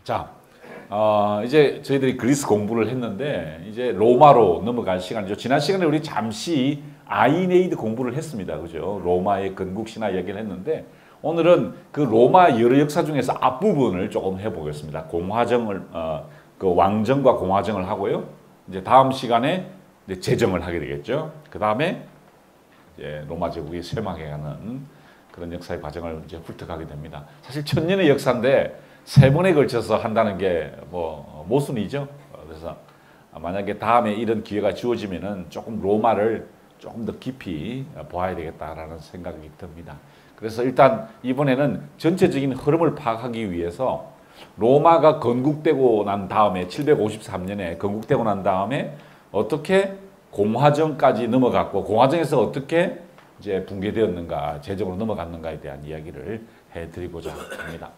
자, 이제 저희들이 그리스 공부를 했는데 이제 로마로 넘어갈 시간이죠. 지난 시간에 우리 잠시 아이네이드 공부를 했습니다. 그죠? 로마의 건국 신화 이야기를 했는데 오늘은 그 로마 여러 역사 중에서 앞부분을 조금 해보겠습니다. 공화정을 그 왕정과 공화정을 하고요. 이제 다음 시간에 이제 제정을 하게 되겠죠. 그 다음에 이제 로마 제국이 쇠망해가는 그런 역사의 과정을 이제 훑어가게 됩니다. 사실 1000년의 역사인데 3번에 걸쳐서 한다는 게 뭐 모순이죠. 그래서 만약에 다음에 이런 기회가 주어지면은 조금 로마를 조금 더 깊이 보아야 되겠다라는 생각이 듭니다. 그래서 일단 이번에는 전체적인 흐름을 파악하기 위해서 로마가 건국되고 난 다음에 753년에 건국되고 난 다음에 어떻게 공화정까지 넘어갔고 공화정에서 어떻게 이제 붕괴되었는가, 제정으로 넘어갔는가에 대한 이야기를 해드리고자 합니다.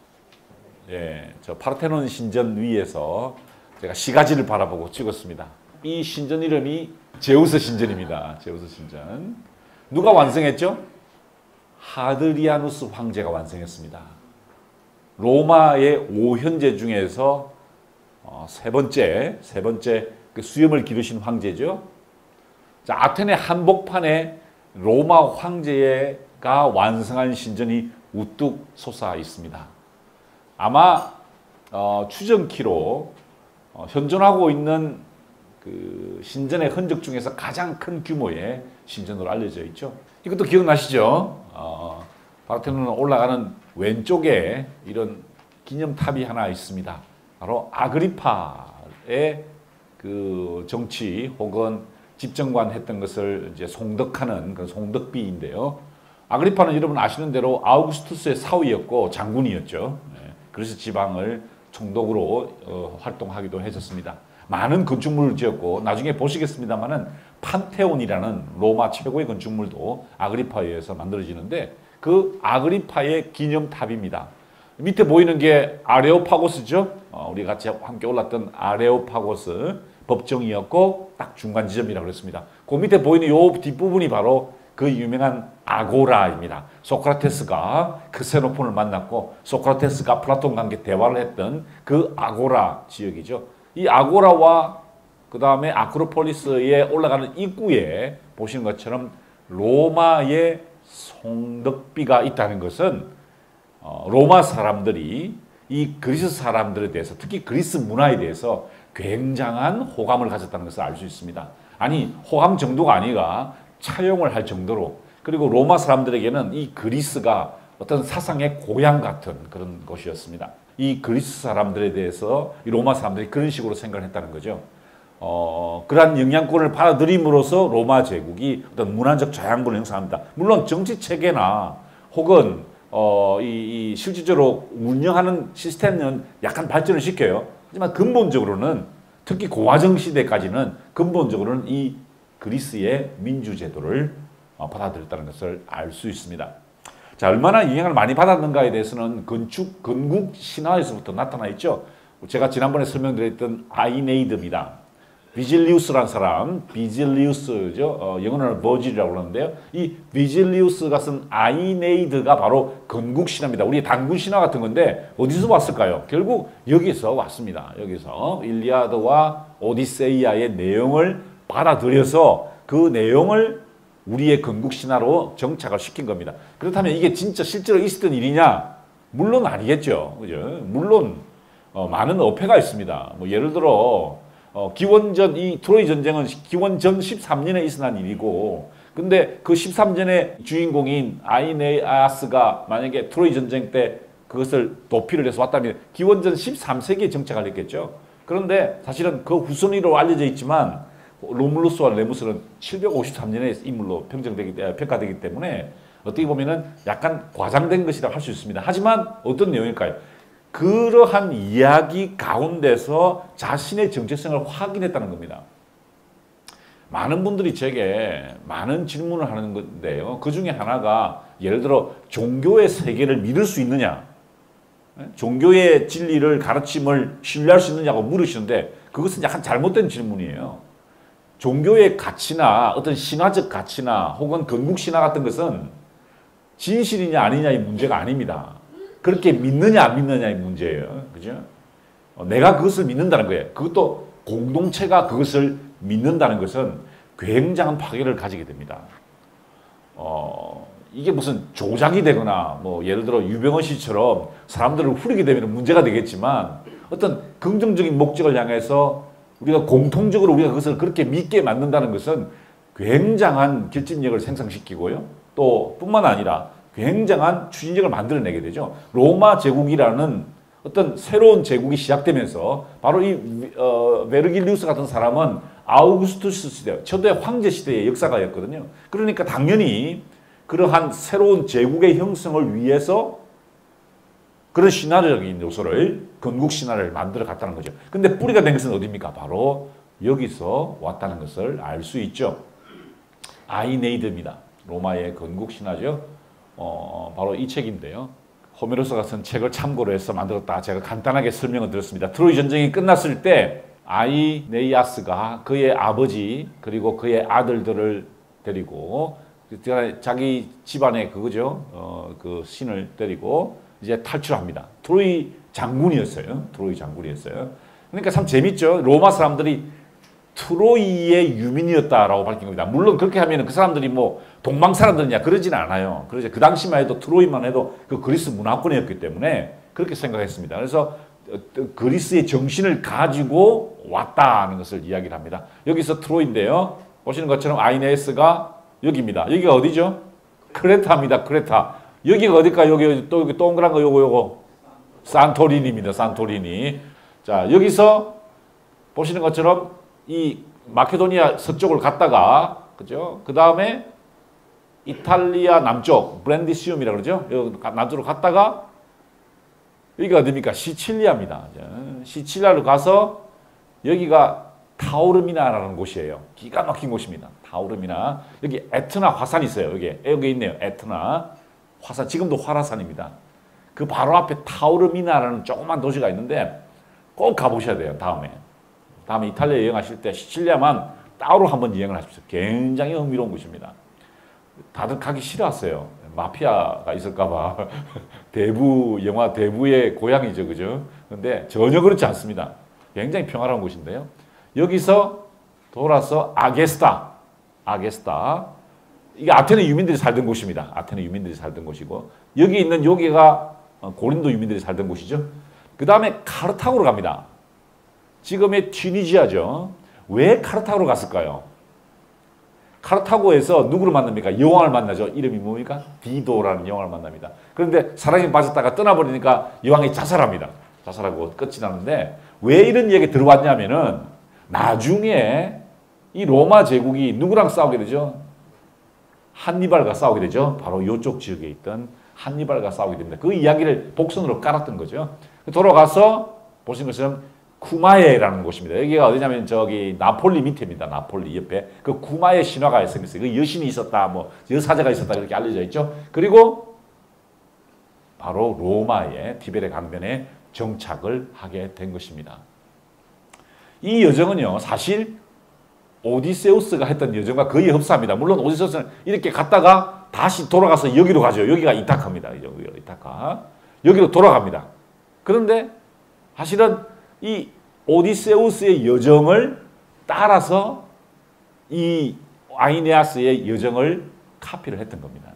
예, 저 파르테논 신전 위에서 제가 시가지를 바라보고 찍었습니다. 이 신전 이름이 제우스 신전입니다. 제우스 신전. 누가 완성했죠? 하드리아누스 황제가 완성했습니다. 로마의 5현제 중에서 세 번째 그 수염을 기르신 황제죠. 자, 아테네 한복판에 로마 황제가 완성한 신전이 우뚝 솟아 있습니다. 아마 추정키로 현존하고 있는 그 신전의 흔적 중에서 가장 큰 규모의 신전으로 알려져 있죠. 이것도 기억나시죠? 파르테논 올라가는 왼쪽에 이런 기념탑이 하나 있습니다. 바로 아그리파의 그 정치 혹은 집정관 했던 것을 이제 송덕하는 그런 송덕비인데요. 아그리파는 여러분 아시는 대로 아우구스투스의 사위였고 장군이었죠. 그래서 지방을 총독으로 활동하기도 했었습니다. 많은 건축물을 지었고 나중에 보시겠습니다만은 판테온이라는 로마 최고의 건축물도 아그리파에 의해서 만들어지는데 그 아그리파의 기념탑입니다. 밑에 보이는 게 아레오파고스죠. 우리 같이 함께 올랐던 아레오파고스 법정이었고 딱 중간 지점이라고 그랬습니다. 그 밑에 보이는 요 뒷부분이 바로 그 유명한 아고라입니다. 소크라테스가 크세노폰을 만났고 소크라테스가 플라톤과 함께 대화를 했던 그 아고라 지역이죠. 이 아고라와 그 다음에 아크로폴리스에 올라가는 입구에 보시는 것처럼 로마의 송덕비가 있다는 것은 로마 사람들이 이 그리스 사람들에 대해서 특히 그리스 문화에 대해서 굉장한 호감을 가졌다는 것을 알 수 있습니다. 아니 호감 정도가 아니라 차용을 할 정도로 그리고 로마 사람들에게는 이 그리스가 어떤 사상의 고향 같은 그런 곳이었습니다. 이 그리스 사람들에 대해서 이 로마 사람들이 그런 식으로 생각을 했다는 거죠. 그러한 영향권을 받아들임으로써 로마 제국이 어떤 문화적 자양분을 형성합니다. 물론 정치 체계나 혹은 실질적으로 운영하는 시스템은 약간 발전을 시켜요. 하지만 근본적으로는 특히 공화정 시대까지는 근본적으로는 이 그리스의 민주제도를 받아들였다는 것을 알 수 있습니다. 자, 얼마나 영향을 많이 받았는가에 대해서는 건국 신화에서부터 나타나 있죠. 제가 지난번에 설명드렸던 아이네이드입니다. 비질리우스라는 사람, 비질리우스죠. 영어로는 버질이라고 그러는데요. 이 비질리우스가 쓴 아이네이드가 바로 건국 신화입니다. 우리 단군 신화 같은 건데 어디서 왔을까요? 결국 여기서 왔습니다. 여기서 일리아드와 오디세이아의 내용을 받아들여서 그 내용을 우리의 건국 신화로 정착을 시킨 겁니다. 그렇다면 이게 진짜 실제로 있었던 일이냐? 물론 아니겠죠. 그죠? 물론 많은 어폐가 있습니다. 뭐 예를 들어 기원전 이 트로이 전쟁은 기원전 13년에 있어난 일이고 근데 그 13년의 주인공인 아이네아스가 만약에 트로이 전쟁 때 그것을 도피를 해서 왔다면 기원전 13세기에 정착을 했겠죠. 그런데 사실은 그 후손으로 알려져 있지만 로물루스와 레무스는 753년의 인물로 평가되기 때문에 어떻게 보면은 약간 과장된 것이라고 할 수 있습니다. 하지만 어떤 내용일까요? 그러한 이야기 가운데서 자신의 정체성을 확인했다는 겁니다. 많은 분들이 제게 많은 질문을 하는 건데요. 그 중에 하나가 예를 들어 종교의 세계를 믿을 수 있느냐? 종교의 진리를 가르침을 신뢰할 수 있느냐고 물으시는데 그것은 약간 잘못된 질문이에요. 종교의 가치나 어떤 신화적 가치나 혹은 건국 신화 같은 것은 진실이냐 아니냐의 문제가 아닙니다. 그렇게 믿느냐 안 믿느냐의 문제예요. 그죠? 내가 그것을 믿는다는 거예요. 그것도 공동체가 그것을 믿는다는 것은 굉장한 파괴를 가지게 됩니다. 이게 무슨 조작이 되거나 뭐 예를 들어 유병헌 씨처럼 사람들을 후리게 되면 문제가 되겠지만 어떤 긍정적인 목적을 향해서 우리가 공통적으로 우리가 그것을 그렇게 믿게 만든다는 것은 굉장한 결집력을 생성시키고요. 또 뿐만 아니라 굉장한 추진력을 만들어내게 되죠. 로마 제국이라는 어떤 새로운 제국이 시작되면서 바로 이 베르길리우스 같은 사람은 아우구스투스 시대, 초대 황제 시대의 역사가였거든요. 그러니까 당연히 그러한 새로운 제국의 형성을 위해서 그런 신화적인 요소를 건국 신화를 만들어 갔다는 거죠. 근데 뿌리가 된 것은 어디입니까? 바로 여기서 왔다는 것을 알 수 있죠. 아이네이드입니다. 로마의 건국 신화죠. 바로 이 책인데요. 호메로스 같은 책을 참고로 해서 만들었다. 제가 간단하게 설명을 드렸습니다. 트로이 전쟁이 끝났을 때 아이네이아스가 그의 아버지 그리고 그의 아들들을 데리고 자기 집안의 그거죠. 그 신을 데리고 이제 탈출합니다. 트로이 장군이었어요. 트로이 장군이었어요. 그러니까 참 재밌죠. 로마 사람들이 트로이의 유민이었다라고 밝힌 겁니다. 물론 그렇게 하면 그 사람들이 뭐 동방 사람들이냐 그러지는 않아요. 그래서 그 당시만 해도 트로이만 해도 그 그리스 문화권이었기 때문에 그렇게 생각했습니다. 그래서 그리스의 정신을 가지고 왔다는 것을 이야기를 합니다. 여기서 트로이인데요. 보시는 것처럼 아이네스가 여기입니다. 여기가 어디죠? 크레타입니다. 크레타. 여기가 어딜까요? 여기 또 여기 동그란 거 요거 산토리니입니다. 산토리니. 자, 여기서 보시는 것처럼 이 마케도니아 서쪽을 갔다가 그죠? 그다음에 이탈리아 남쪽 브랜디시움이라고 그러죠? 여기 남쪽으로 갔다가 여기가 어디입니까? 시칠리아입니다. 시칠리아로 가서 여기가 타우르미나라는 곳이에요. 기가 막힌 곳입니다. 타우르미나. 여기 에트나 화산이 있어요. 여기 있네요. 에트나 화산. 지금도 활화산입니다. 그 바로 앞에 타우르미나라는 조그만 도시가 있는데 꼭 가보셔야 돼요. 다음에 이탈리아 여행하실 때 시칠리아만 따로 한번 여행을 하십시오. 굉장히 흥미로운 곳입니다. 다들 가기 싫어하세요. 마피아가 있을까봐. 영화 대부의 고향이죠. 그죠? 근데 전혀 그렇지 않습니다. 굉장히 평화로운 곳인데요. 여기서 돌아서 아게스타. 이게 아테네 유민들이 살던 곳입니다. 아테네 유민들이 살던 곳이고 여기 있는 여기가 고린도 유민들이 살던 곳이죠. 그 다음에 카르타고로 갑니다. 지금의 튀니지아죠. 왜 카르타고로 갔을까요? 카르타고에서 누구를 만납니까? 여왕을 만나죠. 이름이 뭡니까? 디도라는 여왕을 만납니다. 그런데 사랑에 빠졌다가 떠나버리니까 여왕이 자살합니다. 자살하고 끝이 나는데 왜 이런 얘기 들어왔냐면은 나중에 이 로마 제국이 누구랑 싸우게 되죠? 한니발과 싸우게 되죠. 바로 이쪽 지역에 있던 한니발과 싸우게 됩니다. 그 이야기를 복선으로 깔았던 거죠. 돌아가서 보신 것처럼 쿠마에라는 곳입니다. 여기가 어디냐면 저기 나폴리 밑에입니다. 나폴리 옆에 그 쿠마에 신화가 생겼어요. 그 여신이 있었다, 뭐 여사제가 있었다 이렇게 알려져 있죠. 그리고 바로 로마의 티베레 강변에 정착을 하게 된 것입니다. 이 여정은요, 사실 오디세우스가 했던 여정과 거의 흡사합니다. 물론 오디세우스는 이렇게 갔다가 다시 돌아가서 여기로 가죠. 여기가 이타카입니다. 여기가 이타카. 여기로 돌아갑니다. 그런데 사실은 이 오디세우스의 여정을 따라서 이 아이네아스의 여정을 카피를 했던 겁니다.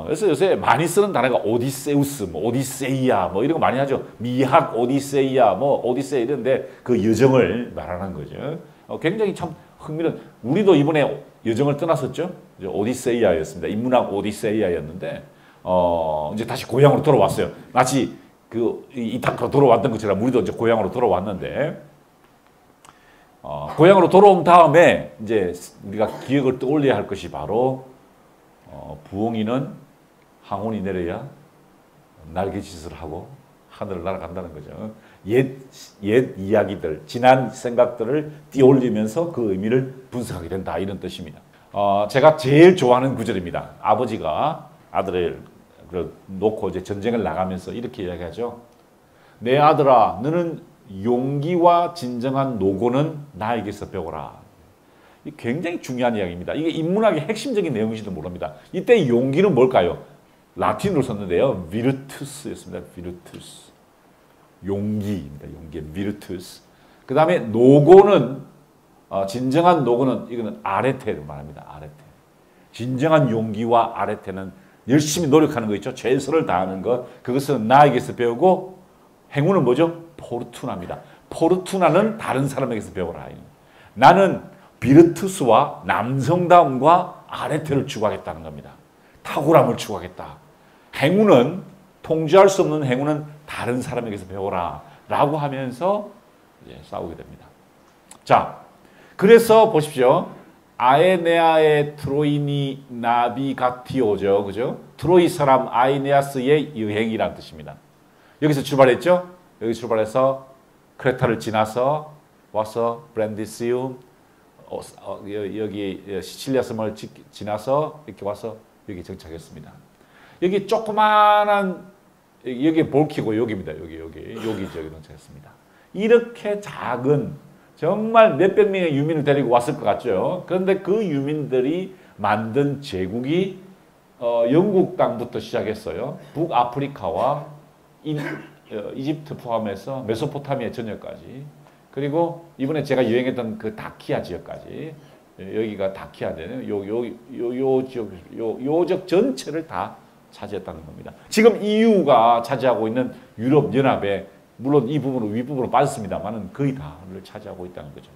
그래서 요새 많이 쓰는 단어가 오디세우스, 뭐 오디세이아, 뭐 이런 거 많이 하죠. 미학 오디세이아, 뭐 오디세이 이런데 그 여정을 말하는 거죠. 굉장히 참 흥미로운. 우리도 이번에 여정을 떠났었죠. 오디세이아였습니다. 인문학 오디세이아였는데 이제 다시 고향으로 돌아왔어요. 마치 그 이타카로 돌아왔던 것처럼 우리도 이제 고향으로 돌아왔는데 고향으로 돌아온 다음에 이제 우리가 기억을 떠올려야 할 것이 바로 부엉이는 항온이 내려야 날개짓을 하고 하늘을 날아간다는 거죠. 옛 이야기들, 지난 생각들을 띄어올리면서 그 의미를 분석하게 된다 이런 뜻입니다. 제가 제일 좋아하는 구절입니다. 아버지가 아들을 놓고 이제 전쟁을 나가면서 이렇게 이야기하죠. 내 아들아, 너는 용기와 진정한 노고는 나에게서 배워라. 이 굉장히 중요한 이야기입니다. 이게 인문학의 핵심적인 내용인지도 모릅니다. 이때 용기는 뭘까요? 라틴어로 썼는데요. 비르투스였습니다. 비르투스. 용기입니다. 용기, 비르투스. 그 다음에 노고는 진정한 노고는 이거는 아레테를 말합니다. 아레테. 진정한 용기와 아레테는 열심히 노력하는 거 있죠. 최선을 다하는 것. 그것은 나에게서 배우고 행운은 뭐죠? 포르투나입니다. 포르투나는 다른 사람에게서 배워라. 나는 비르투스와 남성다움과 아레테를 추구하겠다는 겁니다. 탁월함을 추구하겠다. 행운은 통제할 수 없는 행운은 다른 사람에게서 배워라 라고 하면서 이제 싸우게 됩니다. 자, 그래서 보십시오. 아에네아의 트로이니 나비가티오죠. 그죠? 트로이 사람 아이네아스의 여행이라는 뜻입니다. 여기서 출발했죠? 여기 출발해서 크레타를 지나서 와서 브랜디시움 여기 시칠리아 섬을 지나서 이렇게 와서 여기 정착했습니다. 여기 조그마한 여기 볼키고 여기입니다. 여기 저기 정착했습니다. 이렇게 작은 정말 몇백 명의 유민을 데리고 왔을 것 같죠. 그런데 그 유민들이 만든 제국이 영국 땅부터 시작했어요. 북아프리카와 이집트 포함해서 메소포타미아 전역까지. 그리고 이번에 제가 여행했던 그 다키아 지역까지. 여기가 다키아인데요. 요 지역 전체를 다 차지했다는 겁니다. 지금 EU가 차지하고 있는 유럽 연합에 물론 이 부분은 윗부분으로 빠졌습니다만은 거의 다를 차지하고 있다는 거죠.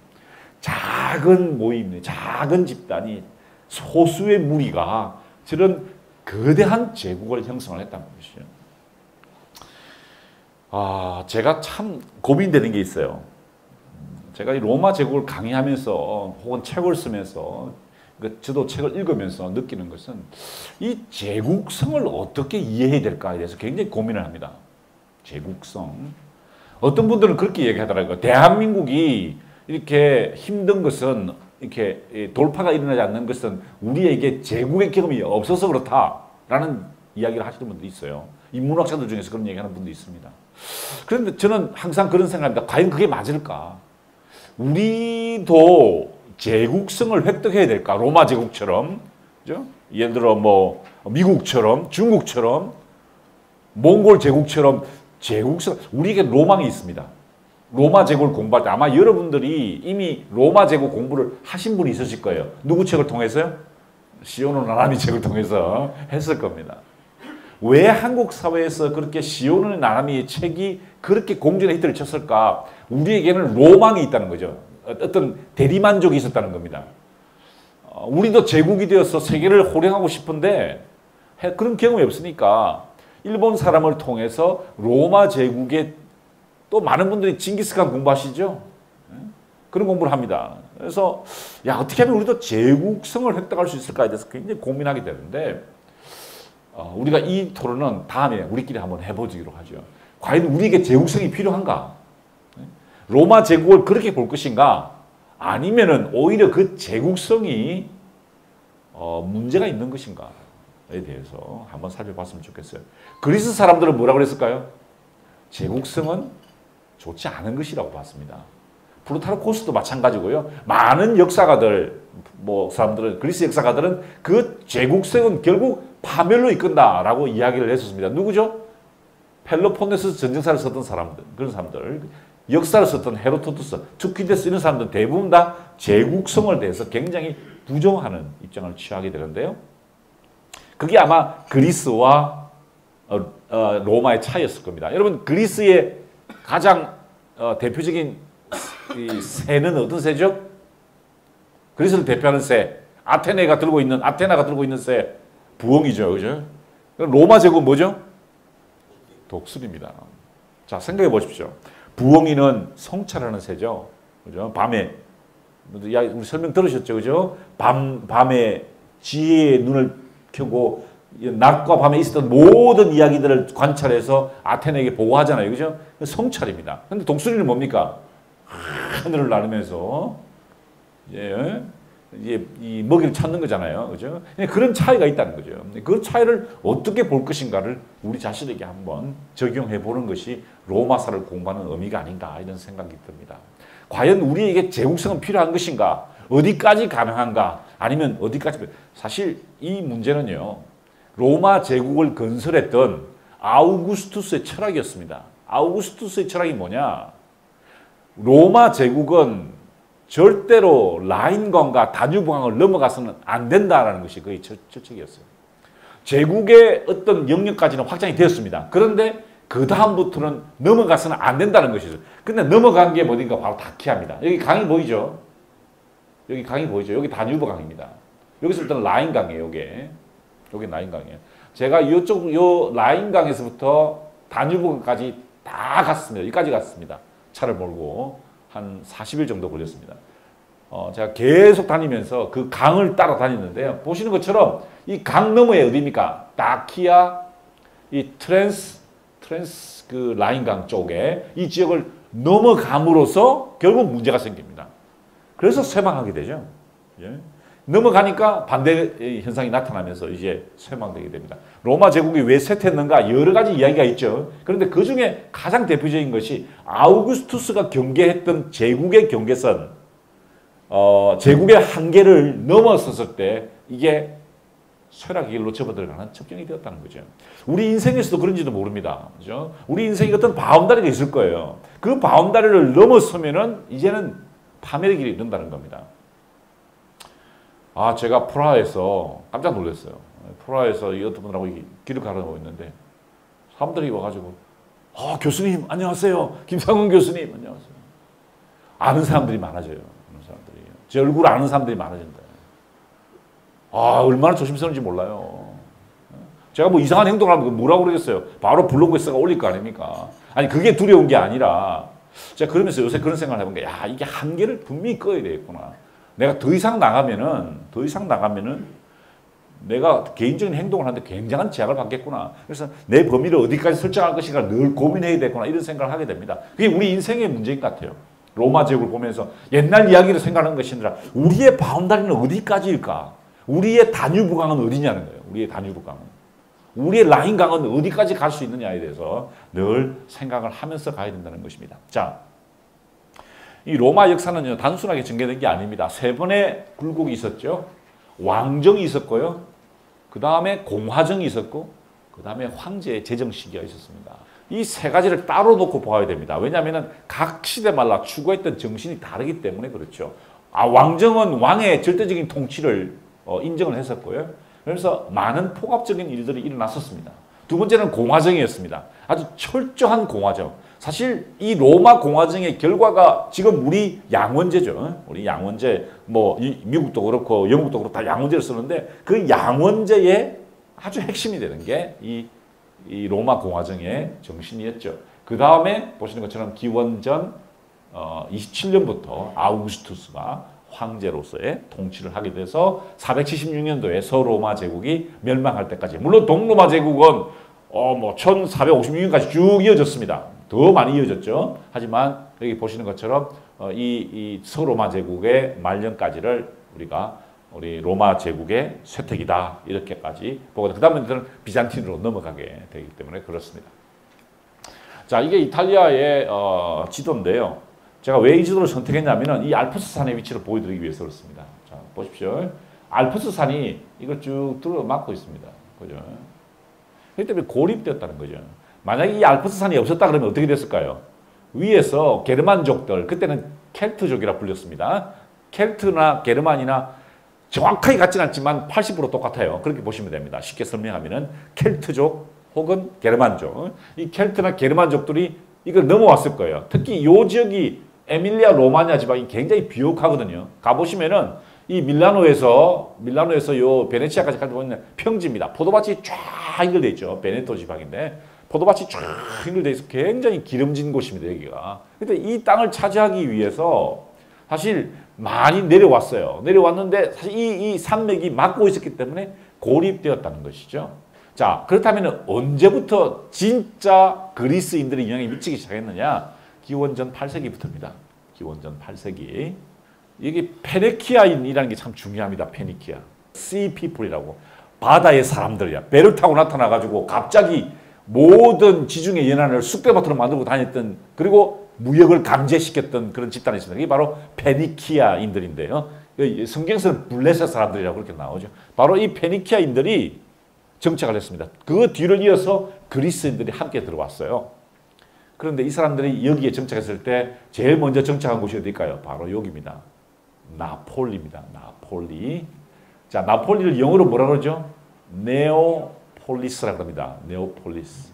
작은 모임, 작은 집단이 소수의 무리가 저런 거대한 제국을 형성을 했다는 것이죠. 제가 참 고민되는 게 있어요. 제가 이 로마 제국을 강의하면서 혹은 책을 쓰면서 저도 책을 읽으면서 느끼는 것은 이 제국성을 어떻게 이해해야 될까에 대해서 굉장히 고민을 합니다. 제국성. 어떤 분들은 그렇게 얘기하더라고요. 대한민국이 이렇게 힘든 것은 이렇게 돌파가 일어나지 않는 것은 우리에게 제국의 경험이 없어서 그렇다라는 이야기를 하시는 분들이 있어요. 인문학자들 중에서 그런 얘기하는 분도 있습니다. 그런데 저는 항상 그런 생각합니다. 과연 그게 맞을까? 우리도 제국성을 획득해야 될까? 로마 제국처럼, 그죠? 예를 들어 뭐 미국처럼, 중국처럼, 몽골 제국처럼 제국성, 우리에게 로망이 있습니다. 로마 제국을 공부할 때 아마 여러분들이 이미 로마 제국 공부를 하신 분이 있으실 거예요. 누구 책을 통해서요? 시오노 나나미 책을 통해서 했을 겁니다. 왜 한국 사회에서 그렇게 시오노 나나미의 책이 그렇게 공전의 히트를 쳤을까? 우리에게는 로망이 있다는 거죠. 어떤 대리만족이 있었다는 겁니다. 우리도 제국이 되어서 세계를 호령하고 싶은데 그런 경험이 없으니까 일본 사람을 통해서 로마 제국에 또 많은 분들이 징기스칸 공부하시죠? 그런 공부를 합니다. 그래서 어떻게 하면 우리도 제국성을 획득할 수 있을까에 대해서 굉장히 고민하게 되는데 우리가 이 토론은 다음에 우리끼리 한번 해보기로 하죠. 과연 우리에게 제국성이 필요한가? 로마 제국을 그렇게 볼 것인가? 아니면은 오히려 그 제국성이 문제가 있는 것인가? 에 대해서 한번 살펴봤으면 좋겠어요. 그리스 사람들은 뭐라고 그랬을까요? 제국성은 좋지 않은 것이라고 봤습니다. 플루타르코스도 마찬가지고요. 많은 역사가들, 사람들은, 그리스 역사가들은 그 제국성은 결국 파멸로 이끈다라고 이야기를 했었습니다. 누구죠? 펠로폰네소스 전쟁사를 썼던 사람들, 그런 사람들. 역사를 썼던 헤로도투스, 투키디스 이런 사람들은 대부분 다 제국성을 대해서 굉장히 부정하는 입장을 취하게 되는데요. 그게 아마 그리스와 로마의 차이였을 겁니다. 여러분 그리스의 가장 대표적인 이 새는 어떤 새죠? 그리스를 대표하는 새, 아테나가 들고 있는 새, 부엉이죠, 그죠? 로마 제국은 뭐죠? 독수리입니다. 자, 생각해 보십시오. 부엉이는 성찰하는 새죠, 그죠? 밤에 우리 설명 들으셨죠, 그죠? 밤에 지혜의 눈을 켜고 낮과 밤에 있었던 모든 이야기들을 관찰해서 아테네에게 보고하잖아요. 그죠? 성찰입니다. 근데 독수리는 뭡니까? 하늘을 나르면서 이제 이 먹이를 찾는 거잖아요. 그죠? 그런 차이가 있다는 거죠. 그 차이를 어떻게 볼 것인가를 우리 자신에게 한번 적용해 보는 것이 로마사를 공부하는 의미가 아닌가 이런 생각이 듭니다. 과연 우리에게 제국성은 필요한 것인가? 어디까지 가능한가? 아니면 어디까지? 사실 이 문제는요. 로마 제국을 건설했던 아우구스투스의 철학이었습니다. 아우구스투스의 철학이 뭐냐? 로마 제국은 절대로 라인강과 다뉴브강을 넘어가서는 안 된다라는 것이 그의 철칙이었어요. 제국의 어떤 영역까지는 확장이 되었습니다. 그런데 그 다음부터는 넘어가서는 안 된다는 것이죠. 근데 넘어간 게 어딘가 바로 다키아입니다. 여기 강이 보이죠? 여기 강이 보이죠? 여기 다뉴브 강입니다. 여기서부터는 라인강이에요. 여기 라인강이에요. 제가 이쪽 요 라인강에서부터 다뉴브강까지 다 갔습니다. 여기까지 갔습니다. 차를 몰고 한 40일 정도 걸렸습니다. 제가 계속 다니면서 그 강을 따라 다녔는데요. 보시는 것처럼 이 강 너머에 어디입니까? 다키아, 이 트랜스 그 라인강 쪽에 이 지역을 넘어감으로써 결국 문제가 생깁니다. 그래서 쇠망하게 되죠. 예. 넘어가니까 반대 현상이 나타나면서 이제 쇠망되게 됩니다. 로마 제국이 왜 쇠퇴했는가 여러 가지 이야기가 있죠. 그런데 그 중에 가장 대표적인 것이 아우구스투스가 경계했던 제국의 경계선, 제국의 한계를 넘어섰을 때 이게 쇠락의 길로 접어들어가는 첩경이 되었다는 거죠. 우리 인생에서도 그런지도 모릅니다. 그죠? 우리 인생에 어떤 바운다리가 있을 거예요. 그 바운다리를 넘어서면은 이제는 파멸의 길에 이른다는 겁니다. 제가 프라하에서 깜짝 놀랐어요. 프라하에서 이 어떤 분들하고 길을 가르고 있는데 사람들이 와가지고 교수님 안녕하세요. 김상훈 교수님 안녕하세요. 아는 사람들이 많아져요. 아는 사람들이. 제 얼굴 아는 사람들이 많아진다. 얼마나 조심스러운지 몰라요. 제가 뭐 이상한 행동을 하면 뭐라고 그러겠어요. 바로 블로그에다가 올릴 거 아닙니까? 아니 그게 두려운 게 아니라 제가 그러면서 요새 그런 생각을 해본 게 이게 한계를 분명히 꺼야 되겠구나. 내가 더 이상 나가면은 내가 개인적인 행동을 하는데 굉장한 제약을 받겠구나. 그래서 내 범위를 어디까지 설정할 것인가 늘 고민해야 되겠구나. 이런 생각을 하게 됩니다. 그게 우리 인생의 문제인 것 같아요. 로마 제국을 보면서 옛날 이야기를 생각하는 것이 아니라 우리의 바운다리는 어디까지일까? 우리의 다뉴브강은 어디냐는 거예요. 우리의 다뉴브강은. 우리의 라인강은 어디까지 갈 수 있느냐에 대해서 늘 생각을 하면서 가야 된다는 것입니다. 자, 이 로마 역사는요, 단순하게 전개된 게 아닙니다. 세 번의 굴곡이 있었죠. 왕정이 있었고요. 그 다음에 공화정이 있었고, 그 다음에 황제의 재정 시기가 있었습니다. 이 세 가지를 따로 놓고 보아야 됩니다. 왜냐하면 각 시대마다 추구했던 정신이 다르기 때문에 그렇죠. 왕정은 왕의 절대적인 통치를 인정을 했었고요. 그래서 많은 포괄적인 일들이 일어났었습니다. 두 번째는 공화정이었습니다. 아주 철저한 공화정. 사실 이 로마 공화정의 결과가 지금 우리 양원제죠. 우리 양원제, 미국도 그렇고 영국도 그렇고 다 양원제를 쓰는데 그 양원제의 아주 핵심이 되는 게 이 로마 공화정의 정신이었죠. 그 다음에 보시는 것처럼 기원전 27년부터 아우구스투스가 황제로서의 통치를 하게 돼서 476년도에 서로마 제국이 멸망할 때까지, 물론 동로마 제국은 1456년까지 쭉 이어졌습니다. 더 많이 이어졌죠. 하지만 여기 보시는 것처럼 이 서로마 제국의 말년까지를 우리 로마 제국의 쇠퇴기다 이렇게까지 보고, 그 다음에는 비잔틴으로 넘어가게 되기 때문에 그렇습니다. 자, 이게 이탈리아의 지도인데요. 제가 왜 이 지도를 선택했냐면 이 알프스 산의 위치를 보여드리기 위해서 그렇습니다. 자, 보십시오. 알프스 산이 이걸 쭉 들어막고 있습니다. 그죠? 그렇기 때문에 고립되었다는 거죠. 만약에 이 알프스 산이 없었다 그러면 어떻게 됐을까요? 위에서 게르만족들, 그때는 켈트족이라 불렸습니다. 켈트나 게르만이나 정확하게 같지는 않지만 80% 똑같아요. 그렇게 보시면 됩니다. 쉽게 설명하면은 켈트족 혹은 게르만족. 이 켈트나 게르만족들이 이걸 넘어왔을 거예요. 특히 요 지역이 에밀리아 로마냐 지방이 굉장히 비옥하거든요. 가보시면은 이 밀라노에서 요 베네치아까지 갈 때 보면 평지입니다. 포도밭이 쫙 연결돼 있죠. 베네토 지방인데 포도밭이 쫙 연결돼 있어 굉장히 기름진 곳입니다. 여기가. 근데 이 땅을 차지하기 위해서 사실 많이 내려왔어요. 내려왔는데 사실 이 산맥이 막고 있었기 때문에 고립되었다는 것이죠. 자, 그렇다면 언제부터 진짜 그리스인들의 영향이 미치기 시작했느냐? 기원전 8세기부터입니다. 기원전 8세기. 이게 페니키아인이라는 게 참 중요합니다. 페니키아. Sea people이라고. 바다의 사람들이야. 배를 타고 나타나가지고 갑자기 모든 지중해 연안을 쑥대밭으로 만들고 다녔던, 그리고 무역을 감제시켰던 그런 집단이 있습니다. 이게 바로 페니키아인들인데요. 성경에서는 블레셋 사람들이라고 그렇게 나오죠. 바로 이 페니키아인들이 정착을 했습니다. 그 뒤를 이어서 그리스인들이 함께 들어왔어요. 그런데 이 사람들이 여기에 정착했을 때 제일 먼저 정착한 곳이 어딜까요? 바로 여기입니다. 나폴리입니다. 나폴리. 자, 나폴리를 영어로 뭐라 그러죠? 네오폴리스라고 합니다. 네오폴리스.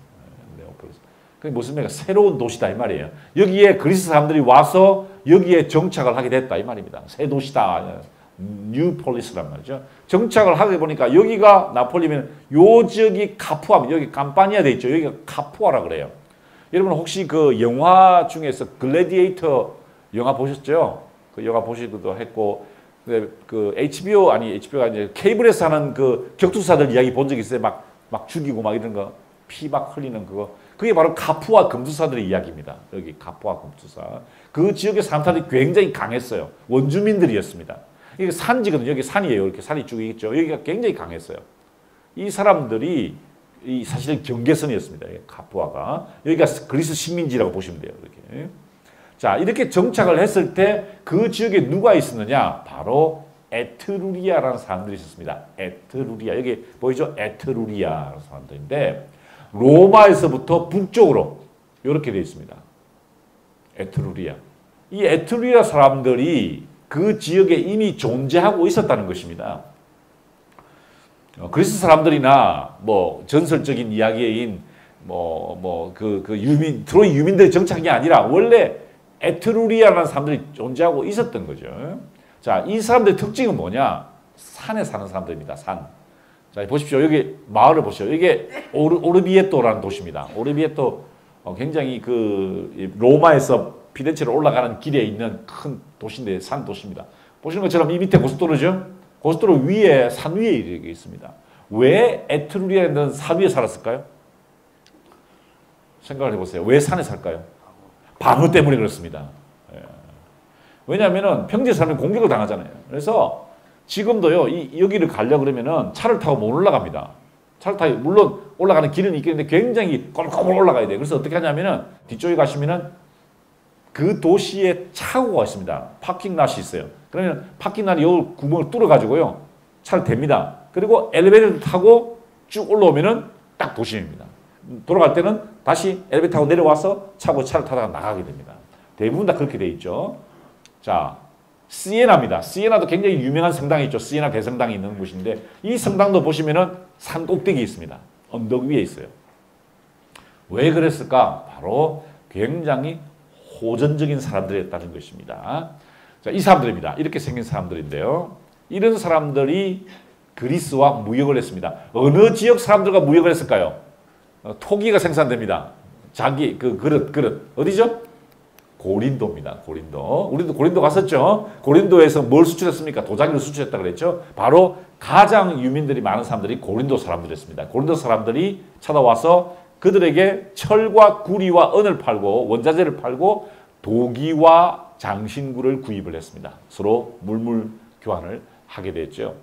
네오폴리스. 그게 무슨 말이야? 새로운 도시다 이 말이에요. 여기에 그리스 사람들이 와서 여기에 정착을 하게 됐다 이 말입니다. 새 도시다. 뉴폴리스란 말이죠. 정착을 하게 보니까 여기가 나폴리면 요 지역이 카푸아, 여기 감파니아 돼 있죠. 여기가 카푸아라 그래요. 여러분 혹시 그 영화 중에서 글래디에이터 영화 보셨죠? 그 영화 보시기도 했고 그 HBO가 아니라 케이블에서 하는 그 격투사들 이야기 본 적 있어요? 막 죽이고 막 이런 거 피 막 흘리는 그거. 그게 바로 카푸아 검투사들의 이야기입니다. 여기 카푸아 검투사. 그 지역의 사람들이 굉장히 강했어요. 원주민들이었습니다. 이게 산지거든요. 여기 산이에요. 이렇게 산이 쭉 있죠. 여기가 굉장히 강했어요. 이 사람들이 사실은 경계선이었습니다. 카푸아가. 여기가 그리스 식민지라고 보시면 돼요. 이렇게. 자, 이렇게 정착을 했을 때 그 지역에 누가 있었느냐? 바로 에트루리아라는 사람들이 있었습니다. 에트루리아. 여기 보이죠? 에트루리아라는 사람들인데 로마에서부터 북쪽으로 이렇게 되어 있습니다. 에트루리아. 이 에트루리아 사람들이 그 지역에 이미 존재하고 있었다는 것입니다. 그리스 사람들이나 뭐 전설적인 이야기인 트로이 유민들의 정착이 아니라 원래 에트루리아라는 사람들이 존재하고 있었던 거죠. 자, 이 사람들의 특징은 뭐냐? 산에 사는 사람들입니다. 산. 자, 보십시오. 여기 마을을 보시죠. 이게 오르비에토라는 도시입니다. 오르비에토 굉장히 그 로마에서 피렌체로 올라가는 길에 있는 큰 도시인데 산 도시입니다. 보시는 것처럼 이 밑에 고속도로죠. 고속도로 위에 산 위에 이렇게 있습니다. 왜 에트루리아는 산 위에 살았을까요? 생각을 해보세요. 왜 산에 살까요? 방어 때문에 그렇습니다. 예. 왜냐하면 평지 사람이 공격을 당하잖아요. 그래서 지금도요 여기를 가려고 그러면은 차를 타고 못 올라갑니다. 차를 타고 물론 올라가는 길은 있겠는데 굉장히 꼴꼴 올라가야 돼요. 그래서 어떻게 하냐면은 뒤쪽에 가시면은 그 도시에 차고가 있습니다. 파킹랏이 있어요. 그러면 파킹랏이 요 구멍을 뚫어가지고요. 차를 댑니다. 그리고 엘리베이터를 타고 쭉 올라오면은 딱 도심입니다. 돌아갈 때는 다시 엘리베이터 타고 내려와서 차를 타다가 나가게 됩니다. 대부분 다 그렇게 돼 있죠. 자, 시에나입니다. 시에나도 굉장히 유명한 성당이 있죠. 시에나 대성당이 있는 곳인데 이 성당도 보시면은 산 꼭대기에 있습니다. 언덕 위에 있어요. 왜 그랬을까? 바로 굉장히 호전적인 사람들이었다는 것입니다. 자, 이 사람들입니다. 이렇게 생긴 사람들인데요. 이런 사람들이 그리스와 무역을 했습니다. 어느 지역 사람들과 무역을 했을까요? 토기가 생산됩니다. 자기 그 그릇 어디죠? 고린도입니다. 고린도. 우리도 고린도 갔었죠. 고린도에서 뭘 수출했습니까? 도자기를 수출했다 그랬죠. 바로 가장 유민들이 많은 사람들이 고린도 사람들이었습니다. 고린도 사람들이 찾아와서 그들에게 철과 구리와 은을 팔고 원자재를 팔고 도기와 장신구를 구입을 했습니다. 서로 물물 교환을 하게 됐죠.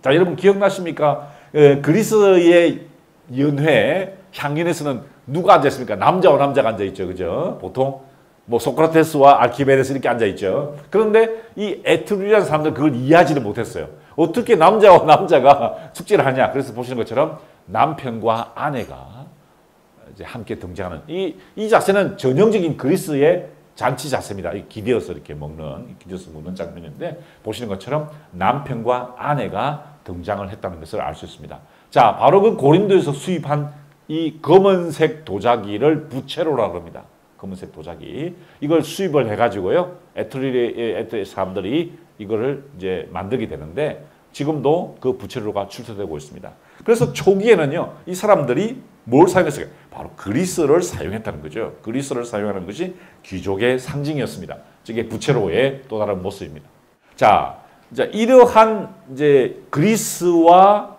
자, 여러분 기억나십니까? 그리스의 연회 향연에서는 누가 앉아 있습니까? 남자와 남자가 앉아 있죠. 그죠? 보통 뭐 소크라테스와 알키메데스 이렇게 앉아 있죠. 그런데 이 에트루리아는 사람들은 그걸 이해하지를 못했어요. 어떻게 남자와 남자가 축제를 하냐? 그래서 보시는 것처럼 남편과 아내가 이제 함께 등장하는 이 자세는 전형적인 그리스의 잔치 자세입니다. 기대어서 이렇게 기대어서 먹는 장면인데 보시는 것처럼 남편과 아내가 등장을 했다는 것을 알 수 있습니다. 자, 바로 그 고린도에서 수입한 이 검은색 도자기를 부체로라고 합니다. 검은색 도자기. 이걸 수입을 해가지고요. 에트루리아 사람들이 이거를 이제 만들게 되는데 지금도 그 부체로가 출토되고 있습니다. 그래서 초기에는요, 이 사람들이 뭘 사용했을까요? 바로 그리스를 사용했다는 거죠. 그리스를 사용하는 것이 귀족의 상징이었습니다. 이게 부체로의 또 다른 모습입니다. 자, 이제 이러한 이제 그리스와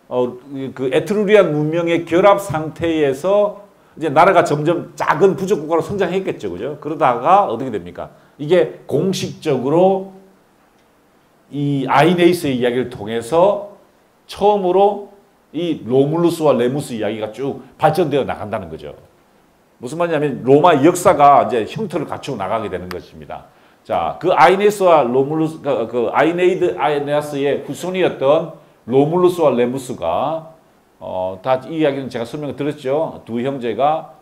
그 에트루리안 문명의 결합 상태에서 이제 나라가 점점 작은 부족 국가로 성장했겠죠, 그죠? 그러다가 어떻게 됩니까? 이게 공식적으로 이 아이네이스의 이야기를 통해서 처음으로 이 로물루스와 레무스 이야기가 쭉 발전되어 나간다는 거죠. 무슨 말이냐면 로마 역사가 이제 형태를 갖추고 나가게 되는 것입니다. 자, 그 아이네스와 로물루스, 그 아이네아스의 후손이었던 로물루스와 레무스가 다 이 이야기는 제가 설명을 드렸죠. 두 형제가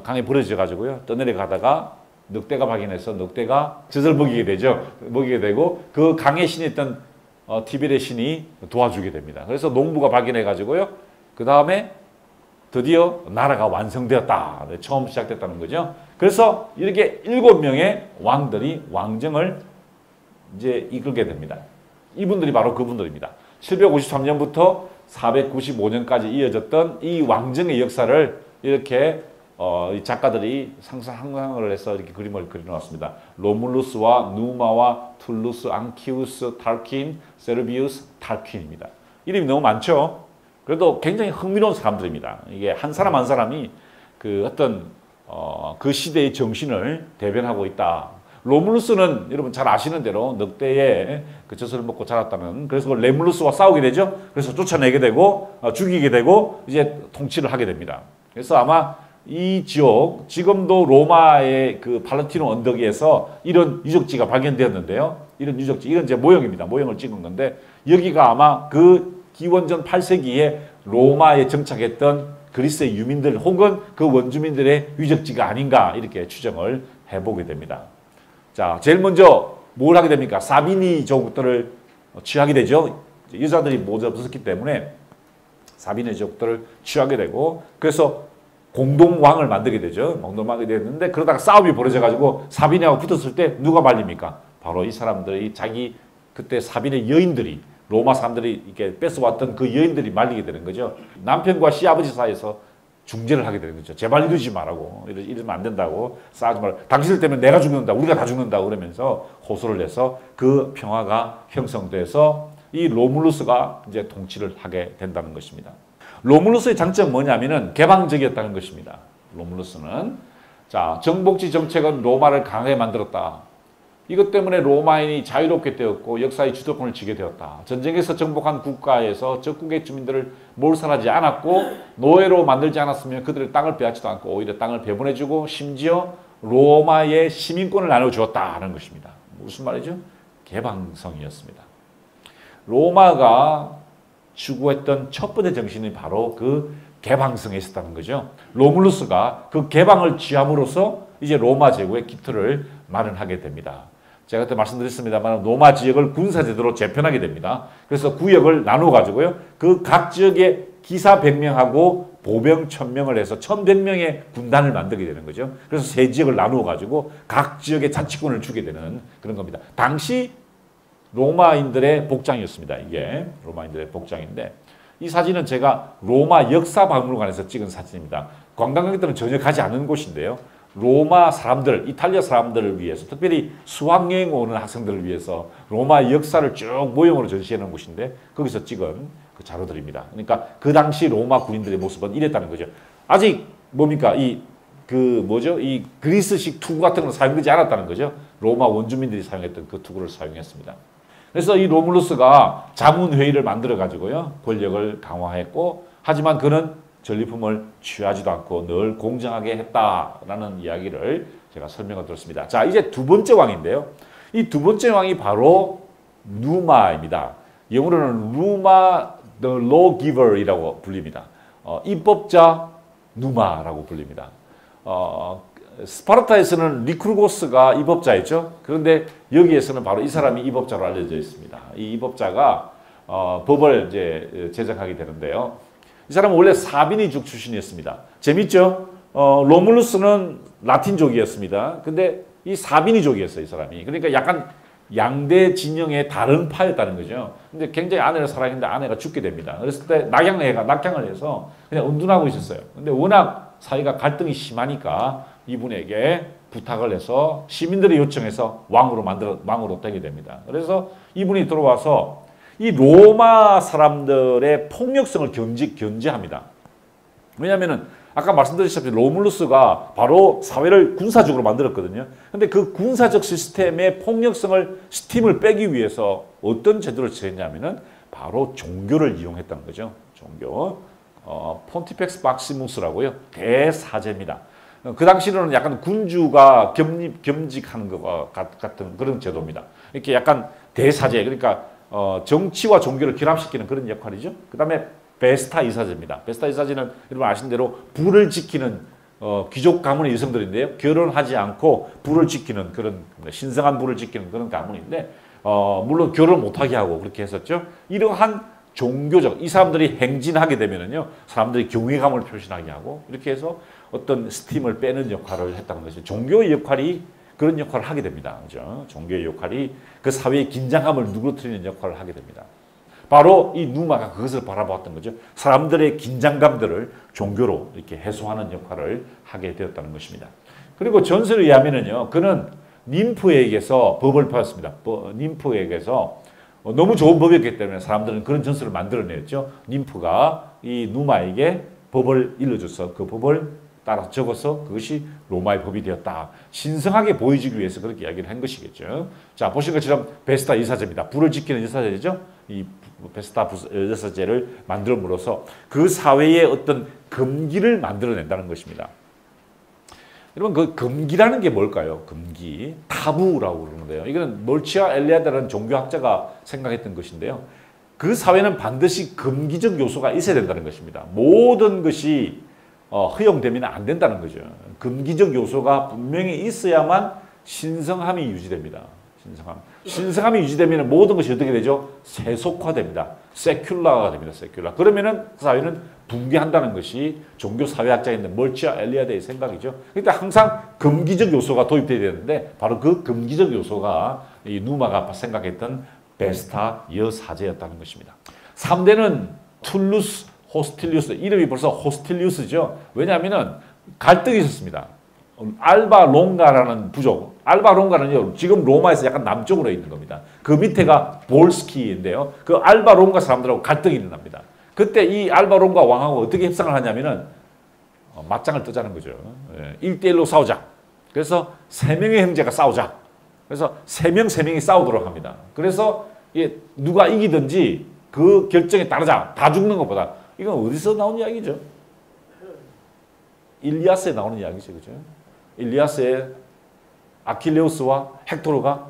강에 버려져 가지고요. 떠내려가다가 늑대가 발견해서 늑대가 젖을 먹이게 되죠. 먹이게 되고 그 강의 신이 있던 티벨의 신이 도와주게 됩니다. 그래서 농부가 발견해 가지고요. 그 다음에 드디어 나라가 완성되었다. 처음 시작됐다는 거죠. 그래서 이렇게 7명의 왕들이 왕정을 이제 이끌게 됩니다. 이분들이 바로 그분들입니다. 753년부터 495년까지 이어졌던 이 왕정의 역사를 이렇게 이 작가들이 상상을 해서 이렇게 그림을 그려놨습니다. 로물루스와 누마와 툴루스, 앙키우스, 탈킨, 세르비우스, 탈퀸입니다. 이름이 너무 많죠? 그래도 굉장히 흥미로운 사람들입니다. 이게 한 사람 한 사람이 그 어떤 그 시대의 정신을 대변하고 있다. 로물루스는 여러분 잘 아시는 대로 늑대의 그 젖을 먹고 자랐다는, 그래서 레물루스와 싸우게 되죠. 그래서 쫓아내게 되고 죽이게 되고 이제 통치를 하게 됩니다. 그래서 아마 이 지역 지금도 로마의 그 팔라티노 언덕에서 이런 유적지가 발견되었는데요. 이런 유적지, 이건 이제 모형입니다. 모형을 찍은 건데 여기가 아마 그 기원전 8세기에 로마에 정착했던 그리스의 유민들 혹은 그 원주민들의 유적지가 아닌가 이렇게 추정을 해보게 됩니다. 자, 제일 먼저 뭘 하게 됩니까? 사비니족들을 취하게 되죠. 여자들이 모두 없었기 때문에 사비니족들을 취하게 되고 그래서 공동왕을 만들게 되죠. 공동왕이 됐는데 그러다가 싸움이 벌어져가지고 사비니하고 붙었을 때 누가 말립니까? 바로 이 사람들이 자기 그때 사비니 여인들이 로마 사람들이 이렇게 뺏어왔던 그 여인들이 말리게 되는 거죠. 남편과 시아버지 사이에서 중재를 하게 되는 거죠. 제발 이러지 말라고. 이러면 안 된다고. 싸우지 말라고. 당신들 때문에 내가 죽는다. 우리가 다 죽는다. 그러면서 호소를 해서 그 평화가 형성돼서 이 로물루스가 이제 통치를 하게 된다는 것입니다. 로물루스의 장점은 뭐냐면은 개방적이었다는 것입니다. 로물루스는. 자, 정복지 정책은 로마를 강하게 만들었다. 이것 때문에 로마인이 자유롭게 되었고 역사의 주도권을 쥐게 되었다. 전쟁에서 정복한 국가에서 적국의 주민들을 몰살하지 않았고 노예로 만들지 않았으면 그들의 땅을 빼앗지도 않고 오히려 땅을 배분해주고 심지어 로마의 시민권을 나눠주었다는 것입니다. 무슨 말이죠? 개방성이었습니다. 로마가 추구했던 첫 번째 정신이 바로 그 개방성에 있었다는 거죠. 로물루스가 그 개방을 취함으로써 이제 로마 제국의 기틀을 마련하게 됩니다. 제가 그때 말씀드렸습니다만 로마 지역을 군사제도로 재편하게 됩니다. 그래서 구역을 나누어 가지고요. 그 각 지역에 기사 100명하고 보병 1000명을 해서 1100명의 군단을 만들게 되는 거죠. 그래서 세 지역을 나누어 가지고 각 지역에 자치권을 주게 되는 그런 겁니다. 당시 로마인들의 복장이었습니다. 이게 로마인들의 복장인데 이 사진은 제가 로마 역사박물관에서 찍은 사진입니다. 관광객들은 전혀 가지 않은 곳인데요. 로마 사람들, 이탈리아 사람들을 위해서 특별히 수학여행 오는 학생들을 위해서 로마 역사를 쭉 모형으로 전시해 놓은 곳인데 거기서 찍은 그 자료들입니다. 그러니까 그 당시 로마 군인들의 모습은 이랬다는 거죠. 아직 뭡니까? 이 그리스식 투구 같은 건 사용되지 않았다는 거죠. 로마 원주민들이 사용했던 그 투구를 사용했습니다. 그래서 이 로물루스가 자문회의를 만들어 가지고요. 권력을 강화했고 하지만 그는 전리품을 취하지도 않고 늘 공정하게 했다라는 이야기를 제가 설명을 드렸습니다. 자, 이제 두 번째 왕인데요. 이 두 번째 왕이 바로 누마입니다. 영어로는 누마 the lawgiver이라고 불립니다. 입법자 누마라고 불립니다. 스파르타에서는 리크루고스가 입법자였죠. 그런데 여기에서는 바로 이 사람이 입법자로 알려져 있습니다. 이 입법자가 법을 이제 제정하게 되는데요. 이 사람은 원래 사비니족 출신이었습니다. 재밌죠? 로물루스는 라틴족이었습니다. 근데 이 사비니족이었어요, 이 사람이. 그러니까 약간 양대 진영의 다른 파였다는 거죠. 근데 굉장히 아내를 사랑했는데 아내가 죽게 됩니다. 그랬을 때 낙향을 해서 그냥 은둔하고 있었어요. 근데 워낙 사이가 갈등이 심하니까 이분에게 부탁을 해서 시민들이 요청해서 왕으로 되게 됩니다. 그래서 이분이 들어와서 이 로마 사람들의 폭력성을 견제합니다. 왜냐하면은 아까 말씀드렸다시피 로물루스가 바로 사회를 군사적으로 만들었거든요. 근데 그 군사적 시스템의 스팀을 빼기 위해서 어떤 제도를 취했냐면은 바로 종교를 이용했다는 거죠. 종교. 폰티펙스 박시무스라고요. 대사제입니다. 그 당시로는 약간 군주가 겸직하는 것 같은 그런 제도입니다. 이렇게 약간 대사제, 그러니까 정치와 종교를 결합시키는 그런 역할이죠. 그 다음에 베스타 이사제입니다. 베스타 이사제는 여러분 아시는 대로 불을 지키는 귀족 가문의 여성들인데요. 결혼하지 않고 불을 지키는 그런 신성한 불을 지키는 그런 가문인데 물론 결혼 못하게 하고 그렇게 했었죠. 이러한 종교적 이 사람들이 행진하게 되면은요 사람들이 경외감을 표시하게 하고 이렇게 해서 어떤 스팀을 빼는 역할을 했다는 것이죠. 종교의 역할이 그런 역할을 하게 됩니다. 그죠? 종교의 역할이 그 사회의 긴장감을 누그러뜨리는 역할을 하게 됩니다. 바로 이 누마가 그것을 바라보았던 거죠. 사람들의 긴장감들을 종교로 이렇게 해소하는 역할을 하게 되었다는 것입니다. 그리고 전설에 의하면은요, 그는 님프에게서 법을 배웠습니다. 님프에게서 너무 좋은 법이었기 때문에 사람들은 그런 전설을 만들어냈죠. 님프가 이 누마에게 법을 일러줘서 그 법을 따라 적어서 그것이 로마의 법이 되었다. 신성하게 보여주기 위해서 그렇게 이야기를 한 것이겠죠. 자, 보신 것처럼 베스타 이사제입니다. 불을 지키는 이사제죠. 이 베스타 이사제를 만들므로써 그 사회의 어떤 금기를 만들어낸다는 것입니다. 여러분 그 금기라는 게 뭘까요? 금기, 타부라고 그러는데요. 이거는 멀치아 엘리아드라는 종교학자가 생각했던 것인데요. 그 사회는 반드시 금기적 요소가 있어야 된다는 것입니다. 모든 것이 허용되면 안 된다는 거죠. 금기적 요소가 분명히 있어야만 신성함이 유지됩니다. 신성함이 유지되면 모든 것이 어떻게 되죠? 세속화됩니다. 세큘라가 됩니다. 세큘라. 그러면은 그 사회는 붕괴한다는 것이 종교 사회학자인 멀치아 엘리아드의 생각이죠. 그러니까 항상 금기적 요소가 도입돼야 되는데 바로 그 금기적 요소가 이 누마가 생각했던 베스타 여사제였다는 것입니다. 3대는 툴루스 호스틸리우스, 이름이 벌써 호스틸리우스죠. 왜냐하면 갈등이 있었습니다. 알바 롱가라는 부족, 알바 롱가는요 지금 로마에서 약간 남쪽으로 있는 겁니다. 그 밑에가 볼스키인데요. 그 알바 롱가 사람들하고 갈등이 일어납니다. 그때 이 알바 롱가 왕하고 어떻게 협상을 하냐면은 맞짱을 뜨자는 거죠. 1대1로 싸우자. 그래서 3명의 형제가 싸우자. 그래서 3명이 싸우도록 합니다. 그래서 누가 이기든지 그 결정에 따르자. 다 죽는 것보다. 이건 어디서 나온 이야기죠? 일리아스에 나오는 이야기죠. 그죠? 일리아스의 아킬레우스와 헥토르가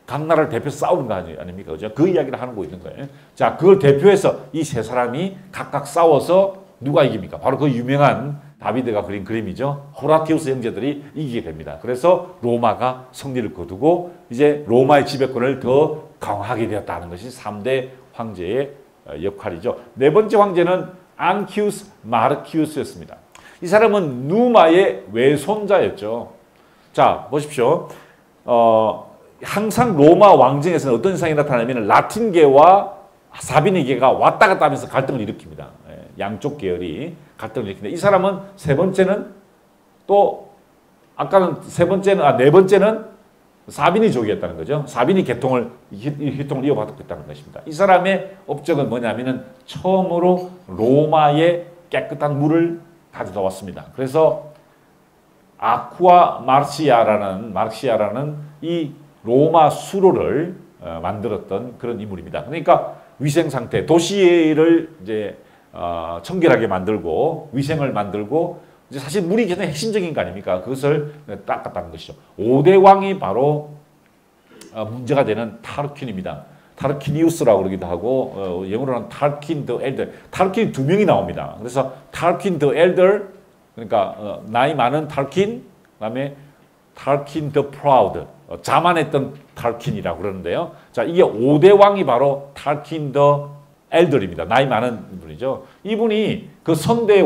각 나라를 대표해서 싸우는 거 아닙니까? 그죠? 그 이야기를 하는 거 있는 거예요. 자, 그걸 대표해서 이 세 사람이 각각 싸워서 누가 이깁니까? 바로 그 유명한 다비드가 그린 그림이죠. 호라티우스 형제들이 이기게 됩니다. 그래서 로마가 승리를 거두고 이제 로마의 지배권을 더 강화하게 되었다는 것이 3대 황제의 역할이죠. 네 번째 황제는 안키우스 마르키우스였습니다. 이 사람은 누마의 외손자였죠. 자, 보십시오. 항상 로마 왕정에서는 어떤 현상이 나타나면 라틴계와 사비니계가 왔다 갔다 하면서 갈등을 일으킵니다. 양쪽 계열이 갈등을 일으킵니다. 이 사람은 세 번째는 또 아까는 네 번째는 사비니족이었다는 거죠. 사비니 계통을 이어받고 있다는 것입니다. 이 사람의 업적은 뭐냐면은 처음으로 로마의 깨끗한 물을 가져다 왔습니다. 그래서 아쿠아 마르시아라는 이 로마 수로를 만들었던 그런 인물입니다. 그러니까 위생 상태, 도시를 이제 청결하게 만들고 위생을 만들고 이제 사실 물이 가장 핵심적인 거 아닙니까? 그것을 닦았다는 것이죠. 5대 왕이 바로 문제가 되는 타르퀸입니다. 타르퀴니우스라고 그러기도 하고 영어로는 타르퀸 더 엘더. 타르퀸 2명이 나옵니다. 그래서 타르퀸 더 엘더 그러니까 나이 많은 타르퀸 그다음에 타르퀸 더 프라우드 자만했던 타르퀸이라고 그러는데요. 자, 이게 5대 왕이 바로 타르퀸 더 엘더입니다. 나이 많은 분이죠. 이분이 그 선대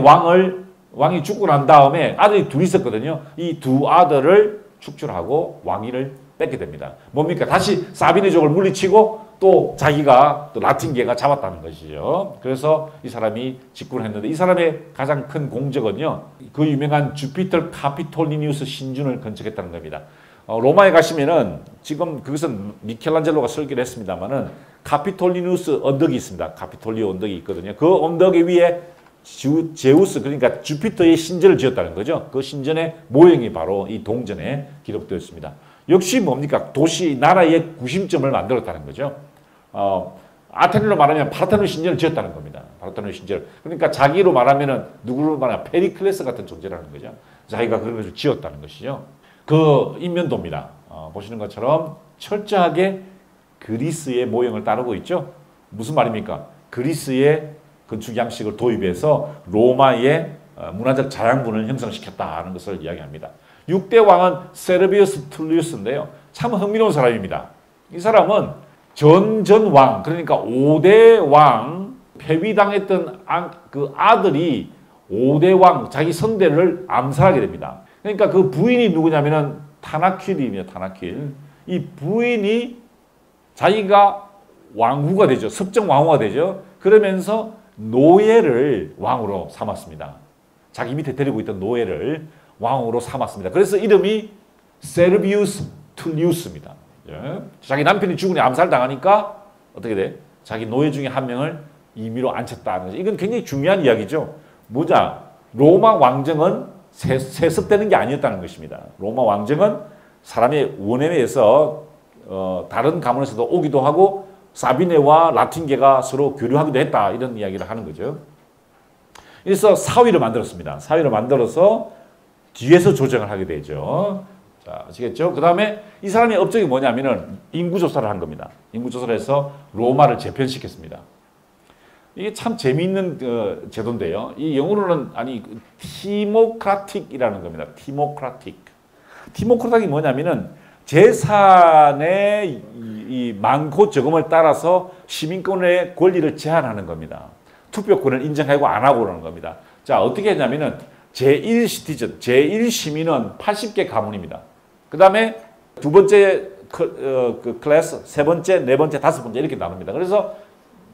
왕이 죽고 난 다음에 아들이 둘이 있었거든요. 이 두 아들을 축출하고 왕위를 뺏게 됩니다. 뭡니까? 다시 사비니족을 물리치고 또 자기가 또 라틴계가 잡았다는 것이죠. 그래서 이 사람이 집권을 했는데 이 사람의 가장 큰 공적은요. 그 유명한 주피터 카피톨리니우스 신전을 건축했다는 겁니다. 로마에 가시면은 지금 그것은 미켈란젤로가 설계를 했습니다만은 카피톨리니우스 언덕이 있습니다. 카피톨리오 언덕이 있거든요. 그 언덕 위에 제우스 그러니까 주피터의 신전을 지었다는 거죠. 그 신전의 모형이 바로 이 동전에 기록되어 있습니다. 역시 뭡니까? 도시, 나라의 구심점을 만들었다는 거죠. 아테네로 말하면 파르테논 신전을 지었다는 겁니다. 파르테논 신전을. 그러니까 자기로 말하면은 누구로 말하면 페리클레스 같은 존재라는 거죠. 자기가 그런 것을 지었다는 것이죠. 그 인면도입니다. 보시는 것처럼 철저하게 그리스의 모형을 따르고 있죠. 무슨 말입니까? 그리스의 건축 양식을 도입해서 로마의 문화적 자양분을 형성시켰다는 것을 이야기합니다. 6대 왕은 세르비우스 툴리우스인데요. 참 흥미로운 사람입니다. 이 사람은 전전왕, 그러니까 5대 왕, 폐위당했던 그 아들이 5대 왕, 자기 선대를 암살하게 됩니다. 그러니까 그 부인이 누구냐면은 타나퀼입니다. 타나퀼. 이 부인이 자기가 왕후가 되죠. 섭정 왕후가 되죠. 그러면서 노예를 왕으로 삼았습니다. 자기 밑에 데리고 있던 노예를 왕으로 삼았습니다. 그래서 이름이 세르비우스 툴리우스입니다. 예. 자기 남편이 죽으니 암살당하니까 어떻게 돼? 자기 노예 중에 한 명을 임의로 앉혔다는 거죠. 이건 굉장히 중요한 이야기죠. 뭐냐? 로마 왕정은 세습되는 게 아니었다는 것입니다. 로마 왕정은 사람의 원함에 의해서 다른 가문에서도 오기도 하고 사비네와 라틴계가 서로 교류하기도 했다. 이런 이야기를 하는 거죠. 그래서 사위를 만들었습니다. 사위를 만들어서 뒤에서 조정을 하게 되죠. 자, 아시겠죠? 그 다음에 이 사람의 업적이 뭐냐면은 인구조사를 한 겁니다. 인구조사를 해서 로마를 재편시켰습니다. 이게 참 재미있는 제도인데요. 이 영어로는 티모크라틱이라는 겁니다. 티모크라틱. 티모크라틱이 뭐냐면은 재산의 이 많고 적음을 따라서 시민권의 권리를 제한하는 겁니다. 투표권을 인정하고 안 하고 그러는 겁니다. 자, 어떻게 했냐면은 제1시티즌, 제1시민은 80개 가문입니다. 그 다음에 두 번째 클래스, 세 번째, 네 번째, 다섯 번째 이렇게 나눕니다. 그래서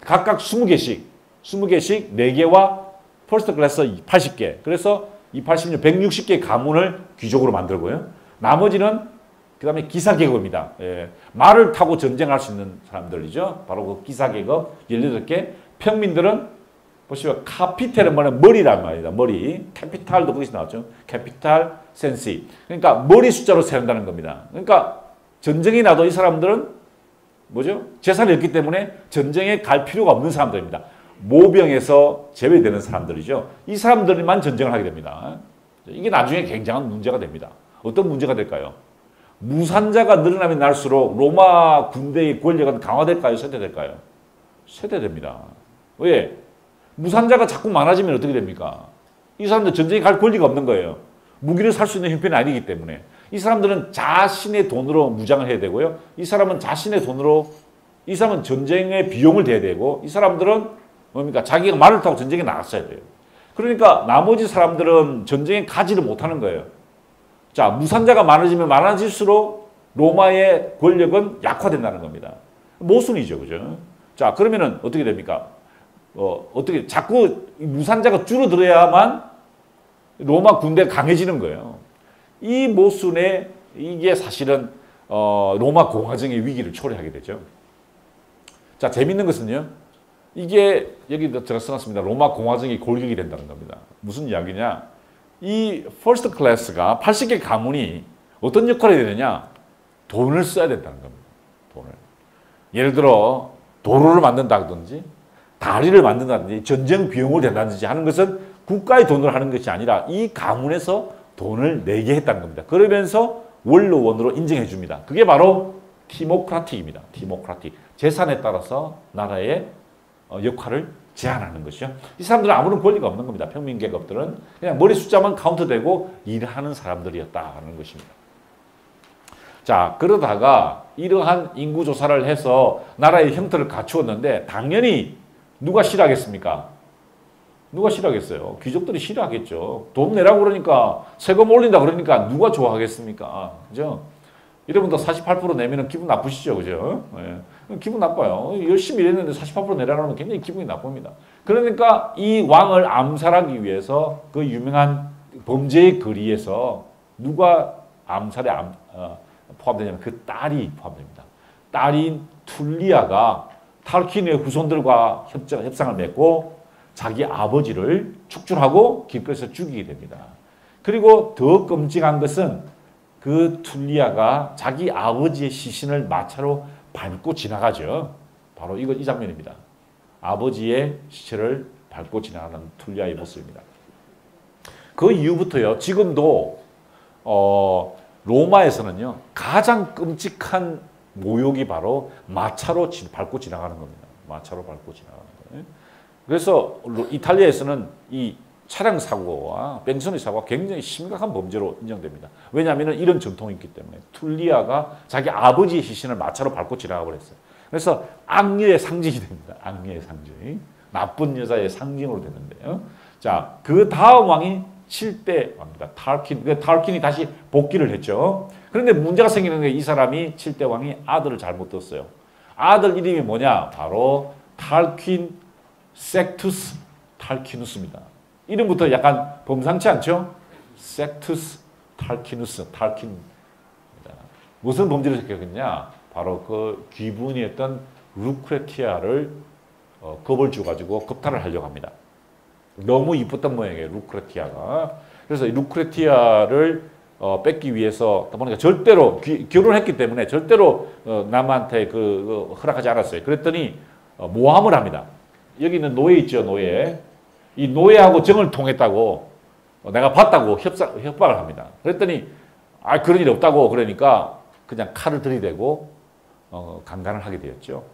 각각 20개씩 4개와 퍼스트 클래스 80개. 그래서 이 80년 160개 가문을 귀족으로 만들고요. 나머지는 그 다음에 기사계급입니다. 예. 말을 타고 전쟁할 수 있는 사람들이죠. 바로 그 기사계급 18개. 평민들은 보시면 카피텔은 뭐냐 머리란 말이다. 머리. 캐피탈도 거기서 나왔죠. 캐피탈 센시. 그러니까 머리 숫자로 세운다는 겁니다. 그러니까 전쟁이 나도 이 사람들은 뭐죠? 재산이 없기 때문에 전쟁에 갈 필요가 없는 사람들입니다. 모병에서 제외되는 사람들이죠. 이 사람들만 전쟁을 하게 됩니다. 이게 나중에 굉장한 문제가 됩니다. 어떤 문제가 될까요? 무산자가 늘어나면 날수록 로마 군대의 권력은 강화될까요? 쇠퇴될까요? 쇠퇴됩니다. 왜? 무산자가 자꾸 많아지면 어떻게 됩니까? 이 사람들 전쟁에 갈 권리가 없는 거예요. 무기를 살 수 있는 형편이 아니기 때문에. 이 사람들은 자신의 돈으로 무장을 해야 되고요. 이 사람은 자신의 돈으로, 이 사람은 전쟁의 비용을 대야 되고, 이 사람들은 뭡니까? 자기가 말을 타고 전쟁에 나갔어야 돼요. 그러니까 나머지 사람들은 전쟁에 가지를 못하는 거예요. 자, 무산자가 많아지면 많아질수록 로마의 권력은 약화된다는 겁니다. 모순이죠, 그죠? 자, 그러면은 어떻게 됩니까? 어떻게 자꾸 무산자가 줄어들어야만 로마 군대가 강해지는 거예요. 이 모순에 이게 사실은 로마 공화정의 위기를 초래하게 되죠. 자, 재밌는 것은요. 이게 여기 제가 써놨습니다. 로마 공화정이 골격이 된다는 겁니다. 무슨 이야기냐? 이 퍼스트 클래스가 80개 가문이 어떤 역할을 해야 되느냐? 돈을 써야 된다는 겁니다. 돈을. 예를 들어 도로를 만든다든지 다리를 만든다든지 전쟁 비용을 댄다든지 하는 것은 국가의 돈으로 하는 것이 아니라 이 가문에서 돈을 내게 했다는 겁니다. 그러면서 원로원으로 인정해 줍니다. 그게 바로 티모크라틱입니다. 티모크라틱. 재산에 따라서 나라의 역할을 제한하는 것이죠. 이 사람들은 아무런 권리가 없는 겁니다. 평민계급들은 그냥 머리 숫자만 카운트되고 일하는 사람들이었다는 것입니다. 자, 그러다가 이러한 인구조사를 해서 나라의 형태를 갖추었는데 당연히 누가 싫어하겠습니까? 누가 싫어하겠어요? 귀족들이 싫어하겠죠. 돈 내라고 그러니까 세금 올린다 그러니까 누가 좋아하겠습니까? 그죠? 여러분도 48% 내면 기분 나쁘시죠? 그죠? 네. 기분 나빠요. 열심히 일했는데 48% 내라고 하면 굉장히 기분이 나쁩니다. 그러니까 이 왕을 암살하기 위해서 그 유명한 범죄의 거리에서 누가 암살에 포함되냐면 그 딸이 포함됩니다. 딸인 툴리아가 타르퀴니의 후손들과 협상을 맺고 자기 아버지를 축출하고 길거리에서 죽이게 됩니다. 그리고 더 끔찍한 것은 그 툴리아가 자기 아버지의 시신을 마차로 밟고 지나가죠. 바로 이 장면입니다. 아버지의 시체를 밟고 지나가는 툴리아의 모습입니다. 그 이후부터요. 지금도 로마에서는요. 가장 끔찍한 모욕이 바로 마차로 밟고 지나가는 겁니다. 마차로 밟고 지나가는 거예요. 그래서 이탈리아에서는 이 차량 사고와 뺑소니 사고가 굉장히 심각한 범죄로 인정됩니다. 왜냐하면 이런 전통이 있기 때문에. 툴리아가 자기 아버지의 시신을 마차로 밟고 지나가 버렸어요. 그래서 악녀의 상징이 됩니다. 악녀의 상징. 나쁜 여자의 상징으로 되는데요. 자, 그 다음 왕이 7대 왕입니다. 탈킨. 탈킨이 다시 복귀를 했죠. 그런데 문제가 생기는 게 이 사람이 7대 왕이 아들을 잘못 뒀어요. 아들 이름이 뭐냐? 바로 탈킨 섹투스 탈키누스입니다. 이름부터 약간 범상치 않죠? 섹투스 탈키누스, 탈킨. 무슨 범죄를 했겠냐? 바로 그 귀분이었던 루크레티아를 겁을 줘가지고 겁탈을 하려고 합니다. 너무 이뻤던 모양이에요, 루크레티아가. 그래서 이 루크레티아를 뺏기 위해서 보니까 절대로 결혼했기 때문에 절대로 남한테 허락하지 않았어요. 그랬더니 모함을 합니다. 여기 있는 노예 있죠, 노예. 이 노예하고 정을 통했다고 내가 봤다고 협박을 합니다. 그랬더니 그런 일이 없다고 그러니까 그냥 칼을 들이대고 강간을 하게 되었죠.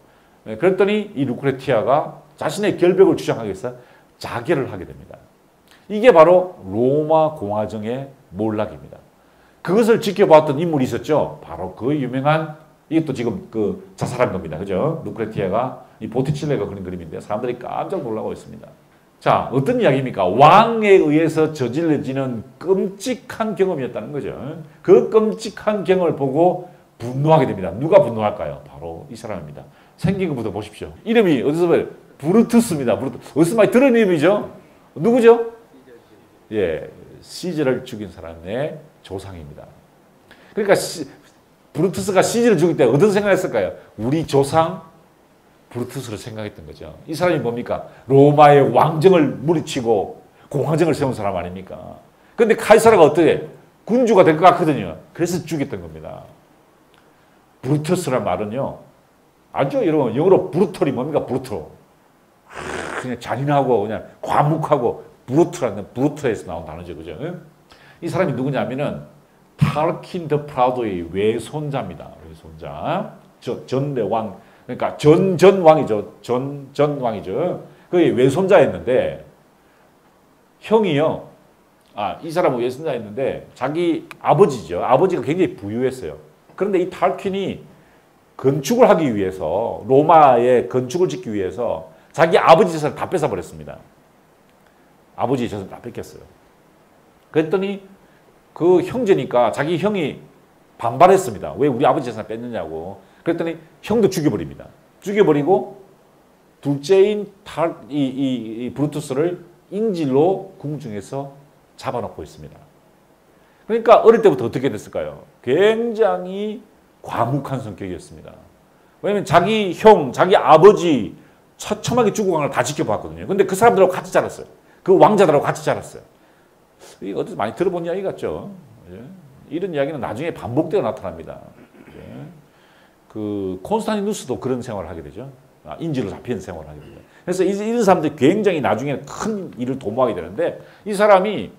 그랬더니 이 루크레티아가 자신의 결백을 주장하기 위해서 자결을 하게 됩니다. 이게 바로 로마 공화정의 몰락입니다. 그것을 지켜봤던 인물이 있었죠. 바로 그 유명한, 이것도 지금 자살한 겁니다. 그죠? 루크레티아가 이 보티칠레가 그린 그림인데 사람들이 깜짝 놀라고 있습니다. 자, 어떤 이야기입니까? 왕에 의해서 저질러지는 끔찍한 경험이었다는 거죠. 그 끔찍한 경험을 보고 분노하게 됩니다. 누가 분노할까요? 바로 이 사람입니다. 생긴 것부터 보십시오. 이름이 어디서 봐요? 브루투스입니다. 어디서 많이 들은 이름이죠? 누구죠? 예, 시저를 죽인 사람의 조상입니다. 그러니까 브루투스가 시저를 죽일 때 어떤 생각을 했을까요? 우리 조상 브루투스를 생각했던 거죠. 이 사람이 뭡니까? 로마의 왕정을 물리치고 공화정을 세운 사람 아닙니까? 그런데 카이사르가 어떻게 군주가 될 것 같거든요. 그래서 죽였던 겁니다. 브루투스란 말은요, 아주 여러분 영어로 브루털이 뭡니까? 브루터. 그냥 잔인하고 그냥 과묵하고 브루트라는 브루트에서 나온 단어죠, 그죠? 이 사람이 누구냐면은 탈킨 더 프라우드의 외손자입니다. 외손자. 전대왕, 그러니까 전왕이죠. 전왕이죠. 그의 외손자였는데 형이요. 이 사람은 외손자였는데 자기 아버지죠. 아버지가 굉장히 부유했어요. 그런데 이 탈킨이 건축을 하기 위해서 로마의 건축을 짓기 위해서 자기 아버지 재산을 다 뺏어버렸습니다. 아버지 재산을 다 뺏겼어요. 그랬더니 그 형제니까 자기 형이 반발했습니다. 왜 우리 아버지 재산을 뺐느냐고. 그랬더니 형도 죽여버립니다. 죽여버리고 둘째인 이 브루투스를 인질로 궁중에서 잡아놓고 있습니다. 그러니까 어릴 때부터 어떻게 됐을까요? 굉장히 과묵한 성격이었습니다. 왜냐하면 자기 형, 자기 아버지 처참하게 죽어간 걸 다 지켜봤거든요. 근데 그 사람들하고 같이 자랐어요. 그 왕자들하고 같이 자랐어요. 이거 어디서 많이 들어본 이야기 같죠? 이런 이야기는 나중에 반복되어 나타납니다. 그 콘스탄티누스도 그런 생활을 하게 되죠. 인질로 잡힌 생활을 하게 되죠. 그래서 이런 사람들이 굉장히 나중에 큰 일을 도모하게 되는데 이 사람이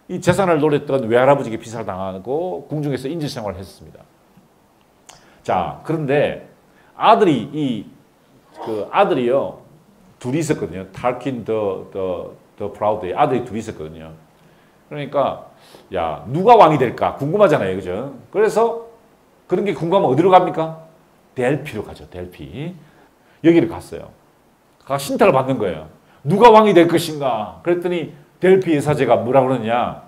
이 재산을 노렸던 외할아버지에게 피살을 당하고 궁중에서 인질 생활을 했습니다. 자, 그런데 아들이요 둘이 있었거든요. 탈킨 더 프라우드의 아들이 둘이 있었거든요. 그러니까 야, 누가 왕이 될까 궁금하잖아요, 그죠? 그래서 그런 게 궁금하면 어디로 갑니까? 델피로 가죠. 델피. 여기를 갔어요. 신탁을 받는 거예요. 누가 왕이 될 것인가? 그랬더니 델피 예사제가 뭐라 그러냐?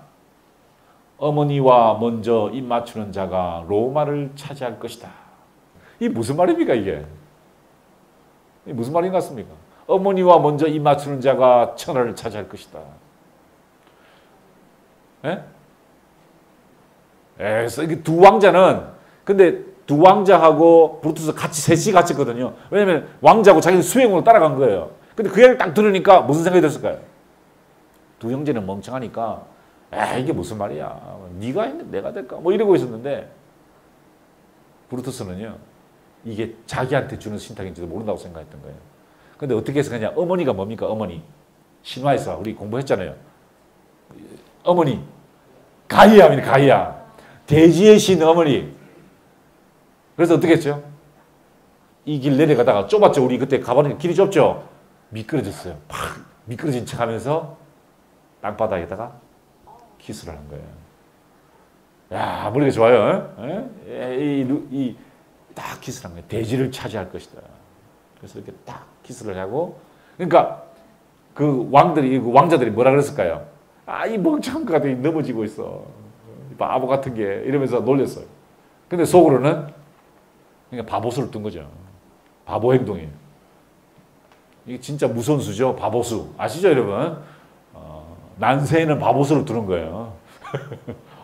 어머니와 먼저 입 맞추는 자가 로마를 차지할 것이다. 이게 무슨 말입니까, 이게? 이게 무슨 말인 것 같습니까? 어머니와 먼저 입 맞추는 자가 천하를 차지할 것이다. 예? 그래서 이게 두 왕자는, 근데 두 왕자하고 브루투스 셋이 갇혔거든요. 왜냐면 왕자하고 자기는 수행으로 따라간 거예요. 근데 그 얘기를 딱 들으니까 무슨 생각이 들었을까요? 두 형제는 멍청하니까, 이게 무슨 말이야. 네가 했는데 내가 될까? 뭐 이러고 있었는데, 브루투스는요, 이게 자기한테 주는 신탁인지도 모른다고 생각했던 거예요. 근데 어떻게 해서 그냥 어머니가 뭡니까? 어머니. 신화에서 우리 공부했잖아요. 어머니. 가이아입니다. 가이아. 대지의 신 어머니. 그래서 어떻게 했죠? 이 길 내려가다가 좁았죠. 우리 그때 가보니까 길이 좁죠. 미끄러졌어요. 팍 미끄러진 척 하면서 땅바닥에다가 키스를 한 거예요. 야, 머리가 좋아요. 딱 키스를 한 거예요. 대지를 차지할 것이다. 그래서 이렇게 딱 키스를 하고, 그러니까 그 왕자들이 뭐라 그랬을까요? 아, 이 멍청한 것 같아. 넘어지고 있어. 바보 같은 게. 이러면서 놀렸어요. 근데 속으로는 그러니까 바보수를 둔 거죠. 바보 행동이에요. 이게 진짜 무선수죠. 바보수. 아시죠, 여러분? 난세에는 바보수를 두는 거예요.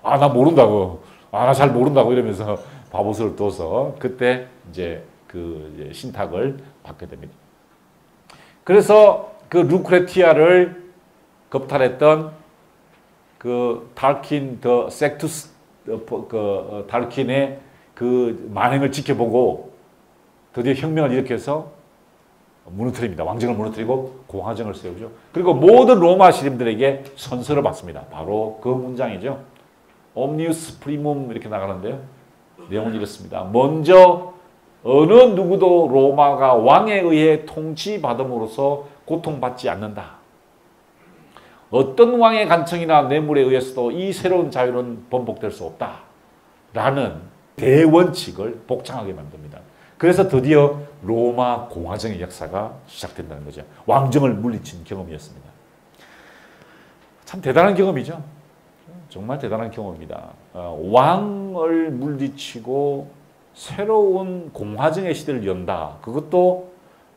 아, 나 모른다고. 아, 나 잘 모른다고 이러면서 바보수를 둬서 그때 이제 그 신탁을 받게 됩니다. 그래서 그 루크레티아를 겁탈했던 그 달킨 더 섹투스 달킨의 그 만행을 지켜보고 드디어 혁명을 일으켜서 무너뜨립니다. 왕정을 무너뜨리고 공화정을 세우죠. 그리고 모든 로마 시민들에게 선서를 받습니다. 바로 그 문장이죠. 옴니우스 프리멈 이렇게 나가는데요. 내용은 이렇습니다. 먼저 어느 누구도 로마가 왕에 의해 통치받음으로써 고통받지 않는다. 어떤 왕의 간청이나 뇌물에 의해서도 이 새로운 자유는 번복될 수 없다. 라는 대원칙을 복창하게 만듭니다. 그래서 드디어 로마 공화정의 역사가 시작된다는 거죠. 왕정을 물리친 경험이었습니다. 참 대단한 경험이죠. 정말 대단한 경험입니다. 왕을 물리치고 새로운 공화정의 시대를 연다. 그것도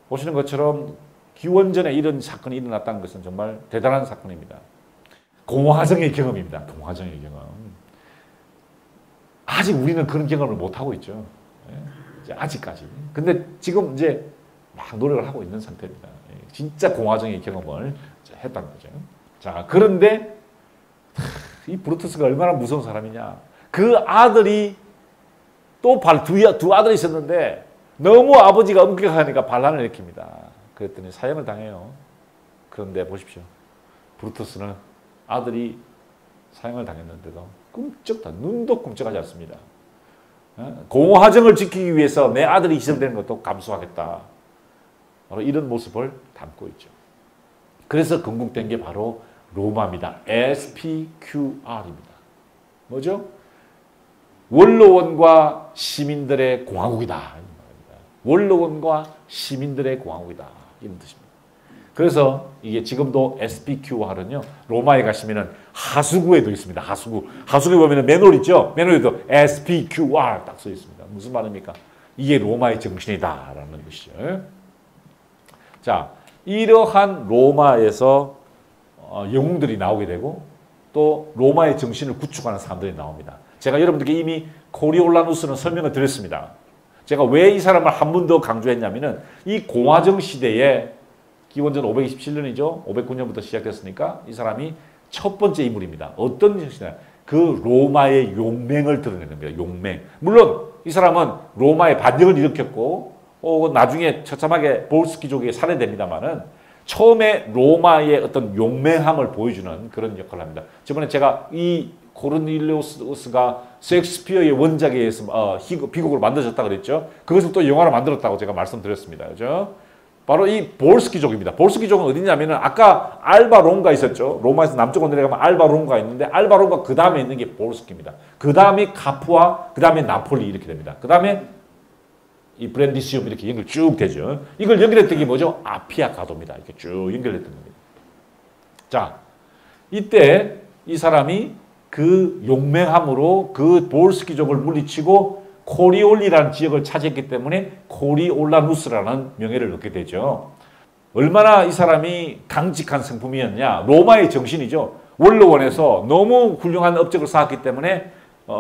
보시는 것처럼 기원전에 이런 사건이 일어났다는 것은 정말 대단한 사건입니다. 공화정의 경험입니다. 공화정의 경험. 아직 우리는 그런 경험을 못하고 있죠. 아직까지. 근데 지금 이제 막 노력을 하고 있는 상태입니다. 진짜 공화정의 경험을 했다는 거죠. 자, 그런데 이 브루투스가 얼마나 무서운 사람이냐. 그 아들이 또 두 아들이 있었는데 너무 아버지가 엄격하니까 반란을 일으킵니다. 그랬더니 사형을 당해요. 그런데 보십시오. 브루투스는 아들이 사형을 당했는데도 눈도 꿈쩍하지 않습니다. 공화정을 지키기 위해서 내 아들이 희생되는 것도 감수하겠다. 바로 이런 모습을 담고 있죠. 그래서 건국된 게 바로 로마입니다. SPQR입니다. 뭐죠? 원로원과 시민들의 공화국이다. 원로원과 시민들의 공화국이다. 이런 뜻입니다. 그래서 이게 지금도 SPQR은요, 로마에 가시면은 하수구에도 있습니다. 하수구에 보면은 맨홀 있죠? 맨홀에도 SPQR 딱 써 있습니다. 무슨 말입니까? 이게 로마의 정신이다라는 것이죠. 자, 이러한 로마에서 영웅들이 나오게 되고 또 로마의 정신을 구축하는 사람들이 나옵니다. 제가 여러분들께 이미 코리올라누스는 설명을 드렸습니다. 제가 왜 이 사람을 한 번 더 강조했냐면은 이 공화정 시대에 기원전 527년이죠. 509년부터 시작됐으니까 이 사람이 첫 번째 인물입니다. 어떤 정신이냐? 그 로마의 용맹을 드러내는 겁니다. 용맹. 물론 이 사람은 로마의 반역을 일으켰고 나중에 처참하게 볼스키족에게 살해됩니다만은 처음에 로마의 어떤 용맹함을 보여주는 그런 역할을 합니다. 저번에 제가 이 코르닐리우스가 셰익스피어의 원작에 의해서 비극으로 만들어졌다 그랬죠. 그것을 또 영화로 만들었다고 제가 말씀드렸습니다. 그죠? 바로 이 볼스키족입니다. 볼스키족은 어디냐면은 아까 알바론가 있었죠. 로마에서 남쪽으로 내려가면 알바론가 있는데 알바론가 그 다음에 있는 게 볼스키입니다. 그 다음에 카푸아, 그 다음에 나폴리 이렇게 됩니다. 그 다음에 이 브랜디시움 이렇게 연결 쭉 되죠. 이걸 연결했던 게 뭐죠? 아피아 가도입니다. 이렇게 쭉 연결했던 겁니다. 자, 이때 이 사람이 그 용맹함으로 그 볼스키족을 물리치고 코리올리라는 지역을 차지했기 때문에 코리올라누스라는 명예를 얻게 되죠. 얼마나 이 사람이 강직한 성품이었냐. 로마의 정신이죠. 원로원에서 너무 훌륭한 업적을 쌓았기 때문에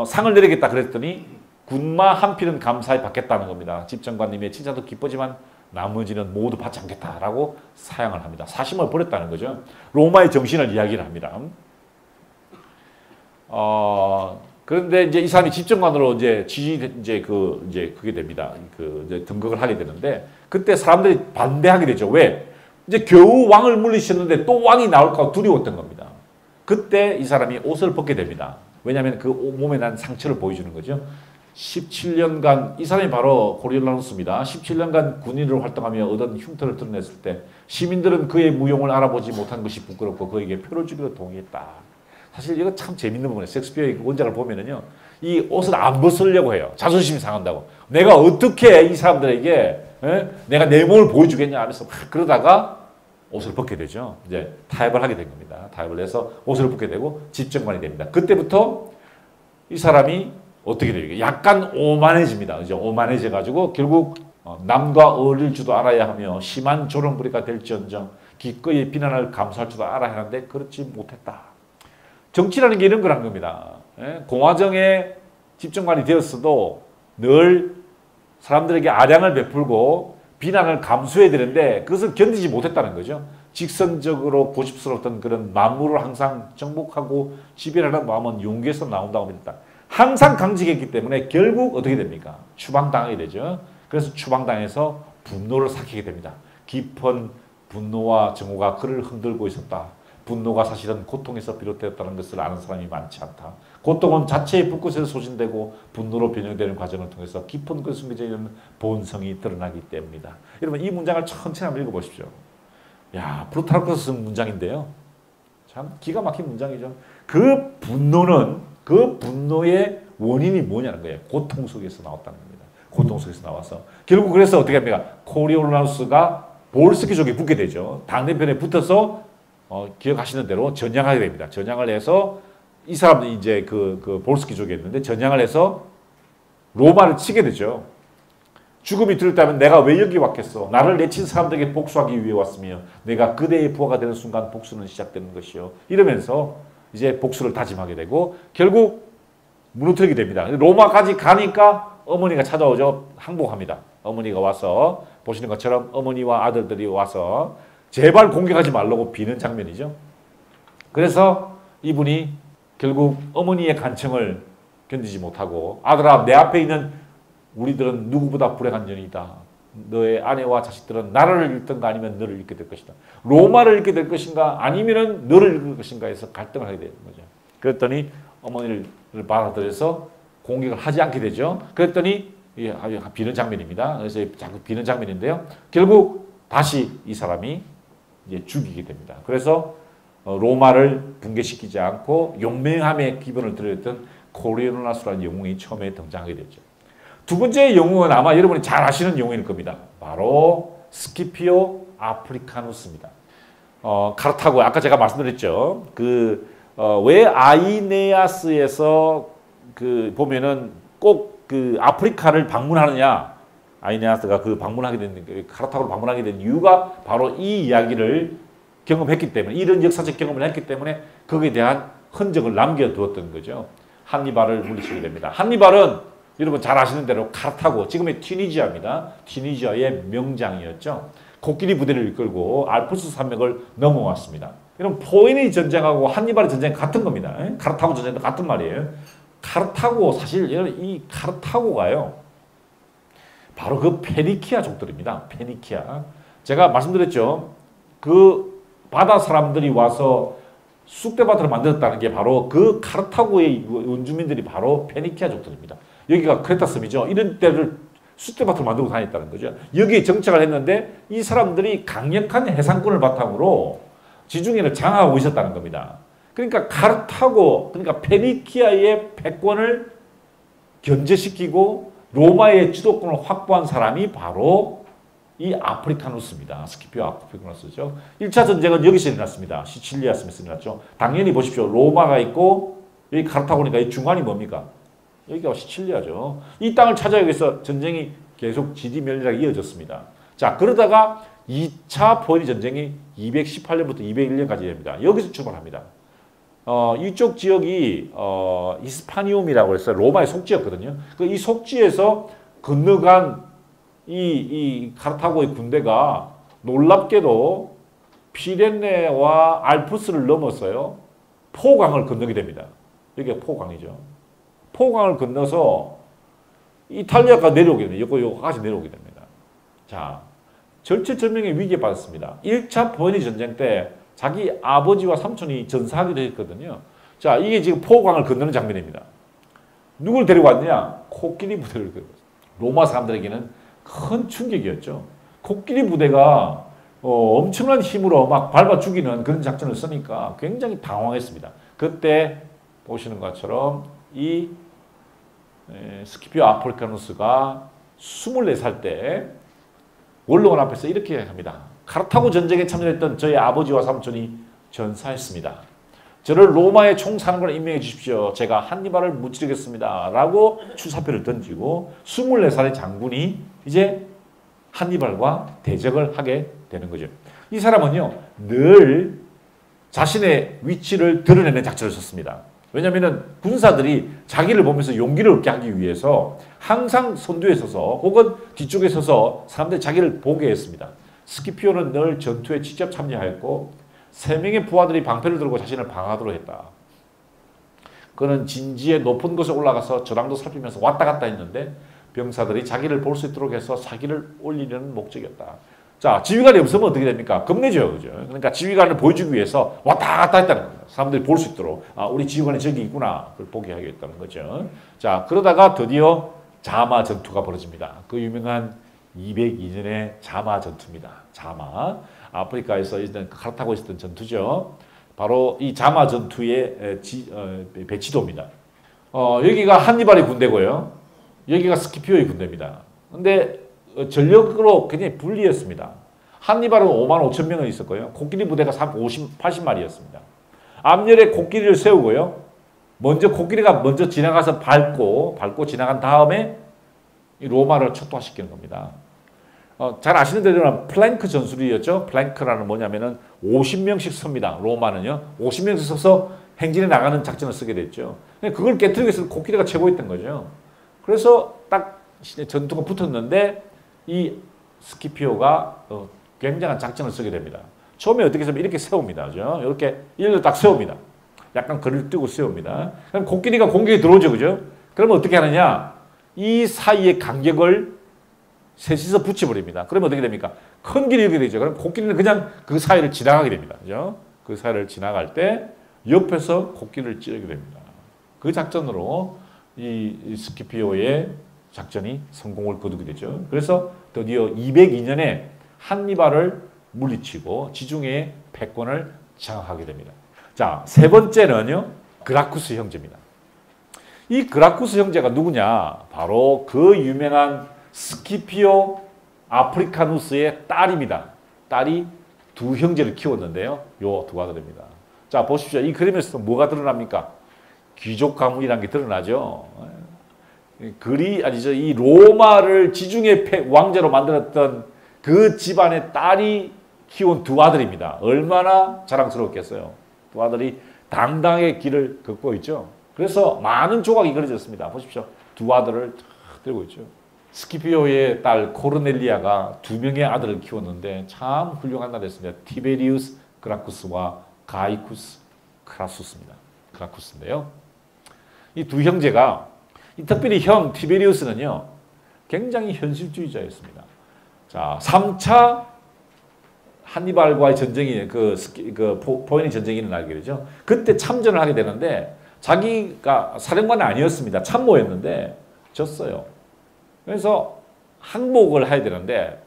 상을 내리겠다 그랬더니 군마 한 필은 감사히 받겠다는 겁니다. 집정관님의 칭찬도 기쁘지만 나머지는 모두 받지 않겠다라고 사양을 합니다. 사심을 버렸다는 거죠. 로마의 정신을 이야기를 합니다. 그런데 이제 이 사람이 집정관으로 그게 됩니다. 이제 등극을 하게 되는데 그때 사람들이 반대하게 되죠. 왜? 이제 겨우 왕을 물리셨는데 또 왕이 나올까 두려웠던 겁니다. 그때 이 사람이 옷을 벗게 됩니다. 왜냐하면 그 몸에 난 상처를 보여주는 거죠. 17년간 이 사람이 바로 코리올라누스입니다. 17년간 군인으로 활동하며 얻은 흉터를 드러냈을 때 시민들은 그의 무용을 알아보지 못한 것이 부끄럽고 그에게 표를 주기로 동의했다. 사실 이거 참 재밌는 부분이에요. 섹스피어의 원작을 보면은요, 이 옷을 안 벗으려고 해요. 자존심이 상한다고. 내가 어떻게 이 사람들에게 내가 내 몸을 보여주겠냐 하면서 막 그러다가 옷을 벗게 되죠. 이제 타협을 하게 된 겁니다. 타협을 해서 옷을 벗게 되고 집정관이 됩니다. 그때부터 이 사람이 어떻게 돼요? 약간 오만해집니다. 이제 오만해져가지고 결국 남과 어울릴 줄도 알아야 하며 심한 조롱부리가 될지언정 기꺼이 비난을 감수할 줄도 알아야 하는데 그렇지 못했다. 정치라는 게 이런 거란 겁니다. 공화정의 집정관이 되었어도 늘 사람들에게 아량을 베풀고 비난을 감수해야 되는데 그것을 견디지 못했다는 거죠. 직선적으로 고집스러웠던 그런 만물을 항상 정복하고 지배하는 마음은 용기에서 나온다고 합니다. 항상 강직했기 때문에 결국 어떻게 됩니까? 추방당하게 되죠. 그래서 추방당해서 분노를 삭히게 됩니다. 깊은 분노와 정오가 그를 흔들고 있었다. 분노가 사실은 고통에서 비롯되었다는 것을 아는 사람이 많지 않다. 고통은 자체의 불꽃에서 소진되고 분노로 변형되는 과정을 통해서 깊은 그 숨겨져 있는 본성이 드러나기 때문이다. 여러분 이 문장을 천천히 한번 읽어보십시오. 야, 프루타르크스 문장인데요. 참 기가 막힌 문장이죠. 그 분노의 원인이 뭐냐는 거예요. 고통 속에서 나왔다는 겁니다. 고통 속에서 나와서 결국 그래서 어떻게 합니까? 코리올라누스가 볼스키족에 붙게 되죠. 당대편에 붙어서 기억하시는 대로 전향하게 됩니다. 전향을 해서 이 사람들이 이제 그 볼스키족이었는데 전향을 해서 로마를 치게 되죠. 죽음이 들었다면 내가 왜 여기 왔겠어? 나를 내친 사람들에게 복수하기 위해 왔으며 내가 그대의 부하가 되는 순간 복수는 시작되는 것이요. 이러면서 이제 복수를 다짐하게 되고 결국 무너뜨리게 됩니다. 로마까지 가니까 어머니가 찾아오죠. 항복합니다. 어머니가 와서 보시는 것처럼 어머니와 아들들이 와서 제발 공격하지 말라고 비는 장면이죠. 그래서 이분이 결국 어머니의 간청을 견디지 못하고 아들아 내 앞에 있는 우리들은 누구보다 불행한 년이다. 너의 아내와 자식들은 나라를 잃든가 아니면 너를 잃게 될 것이다. 로마를 잃게 될 것인가 아니면 너를 잃을 것인가 해서 갈등을 하게 되는 거죠. 그랬더니 어머니를 받아들여서 공격을 하지 않게 되죠. 그랬더니 비는 장면입니다. 그래서 자꾸 비는 장면인데요. 결국 다시 이 사람이 이제 죽이게 됩니다. 그래서 로마를 붕괴시키지 않고 용맹함의 기본을 드렸던 코리올라누스라는 영웅이 처음에 등장하게 됐죠. 두 번째 영웅은 아마 여러분이 잘 아시는 영웅일 겁니다. 바로 스키피오 아프리카누스입니다. 카르타고 아까 제가 말씀드렸죠. 왜 아이네아스에서 보면은 꼭 그 아프리카를 방문하느냐? 아이네아스가 방문하게 된 카르타고를 방문하게 된 이유가 바로 이 이야기를 경험했기 때문에 이런 역사적 경험을 했기 때문에 거기에 대한 흔적을 남겨두었던 거죠. 한니발을 물리치게 됩니다. 한니발은 여러분 잘 아시는 대로 카르타고 지금의 튀니지아입니다. 튀니지아의 명장이었죠. 코끼리 부대를 이끌고 알프스 산맥을 넘어왔습니다. 여러분 포인의 전쟁하고 한니발의 전쟁 같은 겁니다. 카르타고 전쟁도 같은 말이에요. 카르타고 사실 이 카르타고가요. 바로 그 페니키아 족들입니다. 페니키아. 제가 말씀드렸죠. 그 바다 사람들이 와서 쑥대밭을 만들었다는 게 바로 그 카르타고의 원주민들이 바로 페니키아 족들입니다. 여기가 크레타섬이죠. 이런 데를 쑥대밭을 만들고 다녔다는 거죠. 여기에 정착을 했는데 이 사람들이 강력한 해상권을 바탕으로 지중해를 장악하고 있었다는 겁니다. 그러니까 카르타고, 그러니까 페니키아의 패권을 견제시키고 로마의 주도권을 확보한 사람이 바로 이 아프리카누스입니다. 스키피오 아프리카누스죠. 1차 전쟁은 여기서 일어났습니다. 시칠리아섬에서 일어났죠. 당연히 보십시오. 로마가 있고 여기 카르타고니까 이 중간이 뭡니까? 여기가 시칠리아죠. 이 땅을 찾아오기 위해서 전쟁이 계속 지리멸렬하게 이어졌습니다. 자, 그러다가 2차 포에니 전쟁이 218년부터 201년까지 됩니다. 여기서 출발합니다. 이쪽 지역이 히스파니움이라고 해서 로마의 속지였거든요. 이 속지에서 건너간 이 카르타고의 군대가 놀랍게도 피레네와 알프스를 넘어서요. 포강을 건너게 됩니다. 여기가 포강이죠. 포강을 건너서 이탈리아가 내려오게 됩니다. 여기까지 내려오게 됩니다. 자, 절체절명의 위기에 빠졌습니다. 1차 포에니 전쟁 때 자기 아버지와 삼촌이 전사하기도 했거든요. 자, 이게 지금 포강을 건너는 장면입니다. 누굴 데리고 왔느냐? 코끼리 부대를 데리고 왔어요. 로마 사람들에게는 큰 충격이었죠. 코끼리 부대가 엄청난 힘으로 막 밟아 죽이는 그런 작전을 쓰니까 굉장히 당황했습니다. 그때 보시는 것처럼 이 스키피오 아프리카누스가 24살 때 원로원 앞에서 이렇게 합니다. 카르타고 전쟁에 참전했던 저희 아버지와 삼촌이 전사했습니다. 저를 로마의 총사령관으로 임명해 주십시오. 제가 한니발을 무찌르겠습니다. 라고 출사표를 던지고 24살의 장군이 이제 한니발과 대적을 하게 되는 거죠. 이 사람은요, 늘 자신의 위치를 드러내는 작전을 썼습니다. 왜냐하면 군사들이 자기를 보면서 용기를 얻게 하기 위해서 항상 선두에 서서 혹은 뒤쪽에 서서 사람들이 자기를 보게 했습니다. 스키피오는 늘 전투에 직접 참여하였고 3명의 부하들이 방패를 들고 자신을 방어하도록 했다. 그는 진지의 높은 곳에 올라가서 저랑도 살피면서 왔다 갔다 했는데 병사들이 자기를 볼 수 있도록 해서 사기를 올리려는 목적이었다. 자, 지휘관이 없으면 어떻게 됩니까? 겁내죠. 그죠? 그러니까 지휘관을 보여주기 위해서 왔다 갔다 했다는 겁니다. 사람들이 볼 수 있도록. 아, 우리 지휘관이 저기 있구나. 그걸 보게 하겠다는 거죠. 자, 그러다가 드디어 자마 전투가 벌어집니다. 그 유명한 202년의 자마 전투입니다. 자마. 아프리카에서 있던 카르타고에 있었던 전투죠. 바로 이 자마 전투의 배치도입니다. 여기가 한니발의 군대고요. 여기가 스키피오의 군대입니다. 근데 전력으로 굉장히 불리했습니다. 한니발은 5만 5천 명은 있었고요. 코끼리 부대가 80마리였습니다. 앞열에 코끼리를 세우고요. 코끼리가 먼저 지나가서 밟고 지나간 다음에 이 로마를 초토화시키는 겁니다. 잘 아시는 대로 플랭크 전술이었죠. 플랭크라는 뭐냐면은 50명씩 섭니다. 로마는요. 50명씩 서서 행진에 나가는 작전을 쓰게 됐죠. 그걸 깨뜨리기 위해서 코끼리가 최고였던 거죠. 그래서 딱 전투가 붙었는데 이 스키피오가 굉장한 작전을 쓰게 됩니다. 처음에 어떻게 하면 이렇게 세웁니다. 그죠? 이렇게 일로 딱 세웁니다. 약간 거리를 띄고 세웁니다. 그럼 코끼리가 공격에 들어오죠. 그죠? 그러면 어떻게 하느냐? 이 사이의 간격을 셋이서 붙여버립니다. 그러면 어떻게 됩니까? 큰 길이 이렇게 되죠. 그럼 코끼리는 그냥 그 사이를 지나가게 됩니다. 그죠? 그 사이를 지나갈 때 옆에서 코끼리를 찌르게 됩니다. 그 작전으로 이 스키피오의 작전이 성공을 거두게 되죠. 그래서 드디어 202년에 한니발을 물리치고 지중해의 패권을 장악하게 됩니다. 자, 세 번째는요, 그라쿠스 형제입니다. 이 그라쿠스 형제가 누구냐? 바로 그 유명한 스키피오 아프리카누스의 딸입니다. 딸이 두 형제를 키웠는데요. 요 두 아들입니다. 자, 보십시오. 이 그림에서 뭐가 드러납니까? 귀족 가문이라는 게 드러나죠. 이 로마를 지중해 왕제로 만들었던 그 집안의 딸이 키운 두 아들입니다. 얼마나 자랑스럽겠어요. 두 아들이 당당하게 길을 걷고 있죠. 그래서 많은 조각이 그려졌습니다. 보십시오. 두 아들을 들고 있죠. 스키피오의 딸 코르넬리아가 두 명의 아들을 키웠는데 참 훌륭한 나라였습니다. 티베리우스 그라쿠스와 가이쿠스 크라수스입니다. 그라쿠스인데요. 이 두 형제가 특별히 형 티베리우스는요, 굉장히 현실주의자였습니다. 자, 3차 한니발과의 전쟁이 포에니 전쟁이 일어나게 되죠. 그때 참전을 하게 되는데 자기가 사령관이 아니었습니다. 참모였는데 졌어요. 그래서 항복을 해야 되는데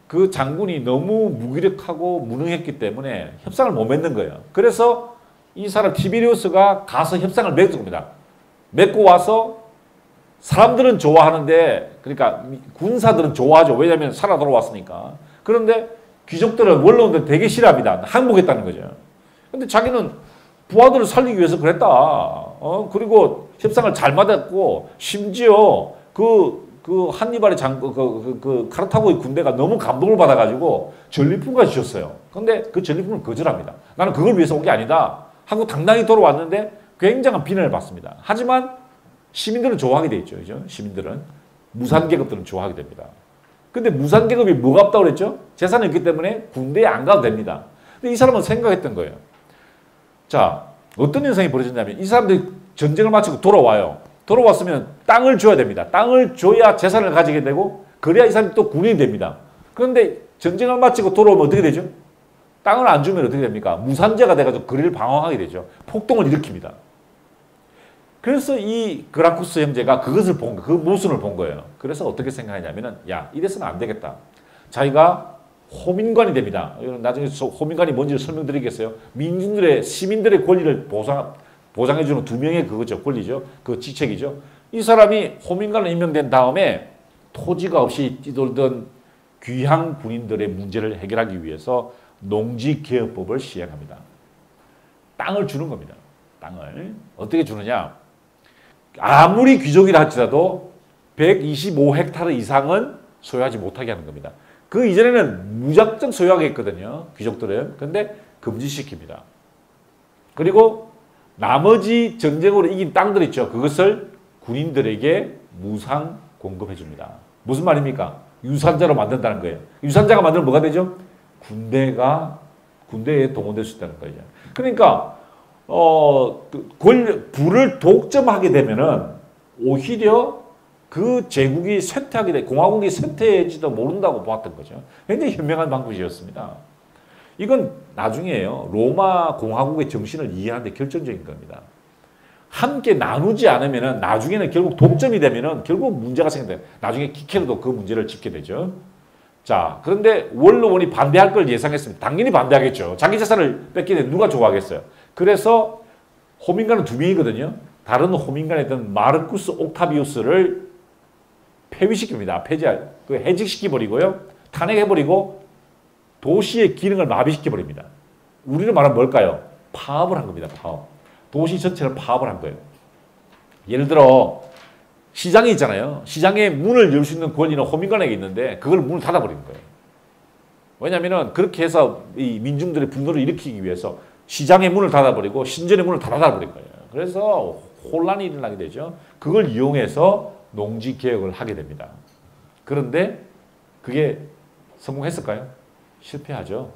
그 장군이 너무 무기력하고 무능했기 때문에 협상을 못 맺는 거예요. 그래서 이 사람 티베리우스가 가서 협상을 맺은 겁니다. 맺고 와서 사람들은 좋아하는데, 그러니까 군사들은 좋아하죠. 왜냐하면 살아 돌아왔으니까. 그런데 귀족들은, 원로원들은 되게 싫어합니다. 항복했다는 거죠. 근데 자기는 부하들을 살리기 위해서 그랬다. 그리고 협상을 잘 맞았고, 심지어 그 한니발의 카르타고의 군대가 너무 감동을 받아가지고 전리품까지 주셨어요. 근데 그 전리품을 거절합니다. 나는 그걸 위해서 온 게 아니다 하고 당당히 돌아왔는데 굉장한 비난을 받습니다. 하지만 시민들은 좋아하게 돼 있죠. 그죠? 시민들은. 무산계급들은 좋아하게 됩니다. 근데 무산계급이 뭐가 없다고 그랬죠? 재산이 없기 때문에 군대에 안 가도 됩니다. 근데 이 사람은 생각했던 거예요. 자, 어떤 현상이 벌어졌냐면 이 사람들이 전쟁을 마치고 돌아와요. 돌아왔으면 땅을 줘야 됩니다. 땅을 줘야 재산을 가지게 되고 그래야 이 사람이 또 군인이 됩니다. 그런데 전쟁을 마치고 돌아오면 어떻게 되죠? 땅을 안 주면 어떻게 됩니까? 무산재가 돼가지고 거리를 방황하게 되죠. 폭동을 일으킵니다. 그래서 이 그라쿠스 형제가 그것을 본, 그 모순을 본 거예요. 그래서 어떻게 생각하냐면은, 야, 이래서는 안 되겠다. 자기가 호민관이 됩니다. 나중에 호민관이 뭔지를 설명드리겠어요. 민중들의, 시민들의 권리를 보장해주는 두 명의 그거죠. 권리죠. 그 직책이죠. 이 사람이 호민관으로 임명된 다음에 토지가 없이 뛰돌던 귀향 군인들의 문제를 해결하기 위해서 농지개혁법을 시행합니다. 땅을 주는 겁니다. 땅을. 어떻게 주느냐. 아무리 귀족이라 할지라도 125헥타르 이상은 소유하지 못하게 하는 겁니다. 그 이전에는 무작정 소유하게 했거든요. 귀족들은. 근데 금지시킵니다. 그리고 나머지 전쟁으로 이긴 땅들 있죠. 그것을 군인들에게 무상 공급해 줍니다. 무슨 말입니까? 유산자로 만든다는 거예요. 유산자가 만들면 뭐가 되죠? 군대에 동원될 수 있다는 거죠. 그러니까 부를 독점하게 되면은 오히려 그 제국이 쇠퇴하게 돼, 공화국이 쇠퇴할지도 모른다고 보았던 거죠. 굉장히 현명한 방법이었습니다. 이건 나중에요. 로마 공화국의 정신을 이해하는 데 결정적인 겁니다. 함께 나누지 않으면은 나중에는 결국 독점이 되면은 결국 문제가 생겨요. 나중에 키케로도 그 문제를 짚게 되죠. 자, 그런데 원로원이 반대할 걸 예상했습니다. 당연히 반대하겠죠. 자기 재산을 뺏기는데 누가 좋아하겠어요. 그래서 호민관은 두 명이거든요. 다른 호민관이었던 마르쿠스 옥타비우스를 폐위시킵니다. 해직시켜버리고요. 탄핵해버리고 도시의 기능을 마비시켜버립니다. 우리로 말하면 뭘까요? 파업을 한 겁니다. 파업. 도시 전체를 파업을 한 거예요. 예를 들어 시장이 있잖아요. 시장의 문을 열 수 있는 권리는 호민관에게 있는데 그걸 문을 닫아버리는 거예요. 왜냐하면 그렇게 해서 이 민중들의 분노를 일으키기 위해서 시장의 문을 닫아버리고 신전의 문을 다 닫아버린 거예요. 그래서 혼란이 일어나게 되죠. 그걸 이용해서 농지 개혁을 하게 됩니다. 그런데 그게 성공했을까요? 실패하죠.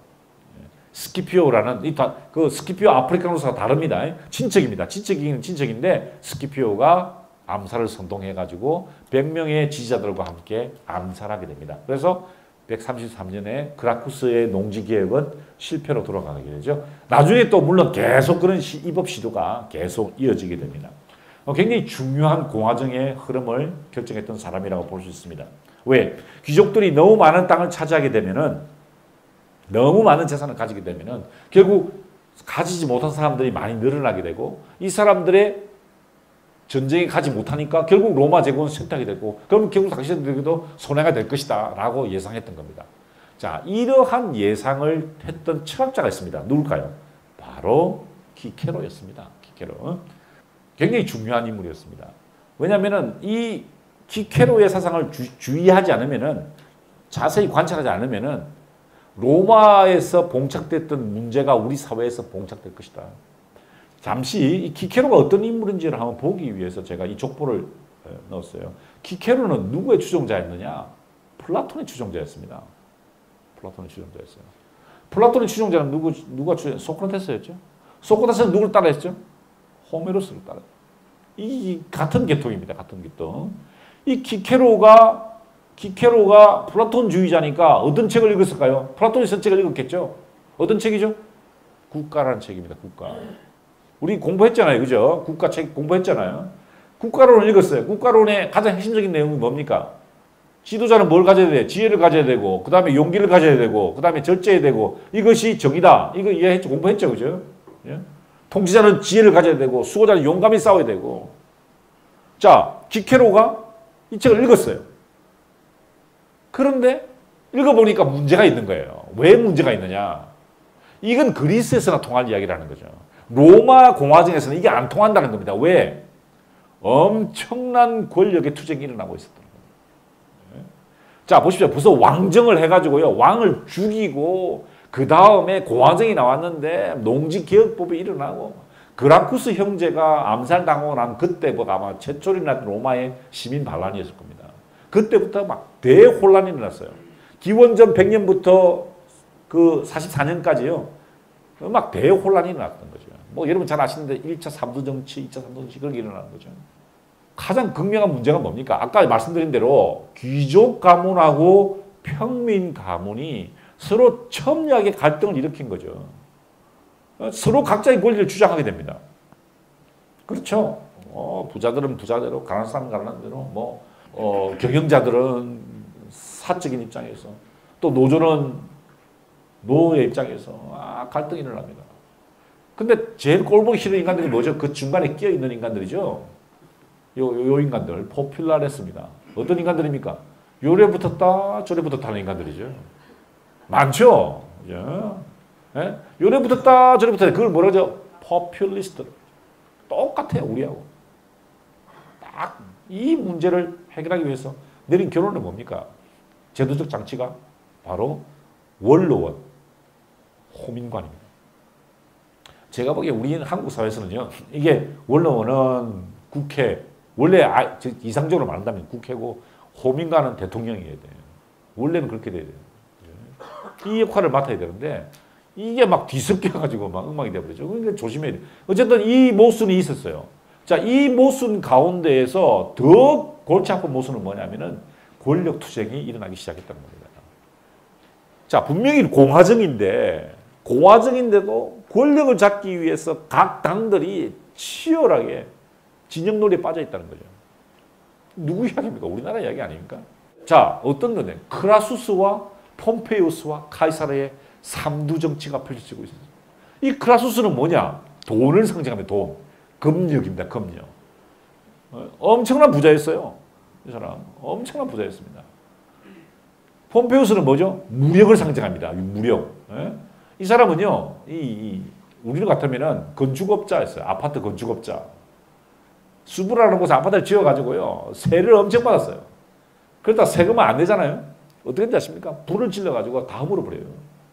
스키피오라는 그 스키피오 아프리카노스가 다릅니다. 친척입니다. 친척이긴 친척인데 스키피오가 암살을 선동해가지고 100명의 지지자들과 함께 암살하게 됩니다. 그래서 133년에 그라쿠스의 농지개혁은 실패로 돌아가게 되죠. 나중에 또 물론 계속 그런 입법 시도가 계속 이어지게 됩니다. 굉장히 중요한 공화정의 흐름을 결정했던 사람이라고 볼 수 있습니다. 왜? 귀족들이 너무 많은 땅을 차지하게 되면은 너무 많은 재산을 가지게 되면은 결국 가지지 못한 사람들이 많이 늘어나게 되고 이 사람들의 전쟁에 가지 못하니까 결국 로마 제국은 쇠퇴하게 되고 그럼 결국 당신들에게도 손해가 될 것이다 라고 예상했던 겁니다. 자, 이러한 예상을 했던 철학자가 있습니다. 누굴까요? 바로 키케로였습니다. 키케로. 굉장히 중요한 인물이었습니다. 왜냐하면 이 키케로의 사상을 주의하지 않으면은 자세히 관찰하지 않으면은 로마에서 봉착됐던 문제가 우리 사회에서 봉착될 것이다. 잠시 이 키케로가 어떤 인물인지를 한번 보기 위해서 제가 이 족보를 넣었어요. 키케로는 누구의 추종자였느냐? 플라톤의 추종자였습니다. 플라톤의 추종자였어요. 플라톤의 추종자는 누가 소크라테스였죠? 소크라테스는 누구를 따라했죠? 호메로스를 따라. 이 같은 계통입니다. 같은 계통. 이 키케로가 플라톤주의자니까 어떤 책을 읽었을까요? 플라톤이 쓴 책을 읽었겠죠? 어떤 책이죠? 국가라는 책입니다. 국가. 우리 공부했잖아요. 그죠? 국가 책 공부했잖아요. 국가론을 읽었어요. 국가론의 가장 핵심적인 내용이 뭡니까? 지도자는 뭘 가져야 돼? 지혜를 가져야 되고, 그 다음에 용기를 가져야 되고, 그 다음에 절제해야 되고, 이것이 정의다. 이거 이해했죠? 공부했죠? 그죠? 예? 통치자는 지혜를 가져야 되고, 수호자는 용감히 싸워야 되고. 자, 키케로가 이 책을 읽었어요. 그런데 읽어보니까 문제가 있는 거예요. 왜 문제가 있느냐? 이건 그리스에서나 통할 이야기라는 거죠. 로마 공화정에서는 이게 안 통한다는 겁니다. 왜? 엄청난 권력의 투쟁이 일어나고 있었던 거예요. 자, 보십시오. 벌써 왕정을 해가지고요. 왕을 죽이고 그 다음에 공화정이 나왔는데 농지개혁법이 일어나고 그라쿠스 형제가 암살당하고 난 그때보다 아마 최초로 일어났던 로마의 시민 반란이었을 겁니다. 그때부터 막 대혼란이 일어났어요. 기원전 100년부터 그 44년까지요. 막 대혼란이 일어났던 거죠. 뭐 여러분 잘 아시는데 1차 3두 정치, 2차 3두 정치 그런 게 일어나는 거죠. 가장 극명한 문제가 뭡니까? 아까 말씀드린 대로 귀족 가문하고 평민 가문이 서로 첨예하게 갈등을 일으킨 거죠. 서로 각자의 권리를 주장하게 됩니다. 그렇죠. 부자들은 부자대로, 가난한 사람은 가난한 대로, 경영자들은 사적인 입장에서, 또 노조는 노의 입장에서 갈등이 일어납니다. 근데 제일 꼴보기 싫은 인간들이 뭐죠? 그 중간에 끼어 있는 인간들이죠. 요 인간들 포퓰러했습니다. 어떤 인간들입니까? 요래 붙었다 저래 붙었다는 인간들이죠. 많죠. 예? 요래 붙었다 저래 붙었다. 그걸 뭐라 그러죠? 포퓰리스트. 똑같아요 우리하고. 딱 이 문제를 해결하기 위해서 내린 결론은 뭡니까? 제도적 장치가 바로 원로원, 호민관입니다. 제가 보기에 우리 한국 사회에서는요, 이게 원로원은 국회, 원래 이상적으로 말한다면 국회고, 호민관은 대통령이어야 돼요. 원래는 그렇게 돼야 돼요. 이 역할을 맡아야 되는데, 이게 막 뒤섞여가지고 막 엉망이 되어버리죠. 그러니까 조심해야 돼요. 어쨌든 이 모순이 있었어요. 자, 이 모순 가운데에서 더 골치 아픈 모순은 뭐냐면은 권력 투쟁이 일어나기 시작했다는 겁니다. 자, 분명히 공화정인데도 권력을 잡기 위해서 각 당들이 치열하게 진영놀이에 빠져 있다는 거죠. 누구 이야기입니까? 우리나라 이야기 아닙니까? 자, 어떤 건데? 크라수스와 폼페이우스와 카이사르의 삼두 정치가 펼쳐지고 있습니다. 이 크라수스는 뭐냐? 돈을 상징합니다. 돈. 금력입니다. 금력. 엄청난 부자였어요. 이 사람. 엄청난 부자였습니다. 폼페이우스는 뭐죠? 무력을 상징합니다. 무력. 이 사람은요, 우리를 같으면은 건축업자였어요. 아파트 건축업자. 수부라는 곳에 아파트를 지어가지고요, 세를 엄청 받았어요. 그러다 세금을 안 내잖아요. 어떻게 된지 아십니까? 불을 질러가지고 다 헐어버려요.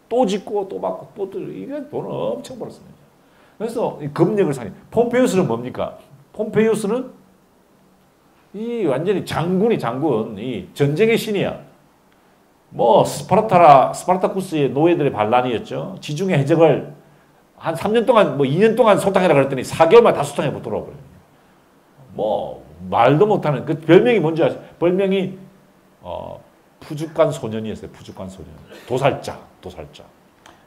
또 짓고 또 받고 또 이게 돈을 엄청 벌었습니다. 그래서 이 금력을 상징. 폼페이우스는 뭡니까? 폼페이우스는 이 완전히 장군, 이 전쟁의 신이야. 스파르타쿠스의 노예들의 반란이었죠. 지중해 해적을 한 3년 동안, 2년 동안 소탕해라 그랬더니 4개월 만에 다 소탕해 돌아와버려요. 말도 못하는, 그 별명이 뭔지 아세요? 별명이, 푸주간 소년이었어요. 푸주간 소년. 도살자.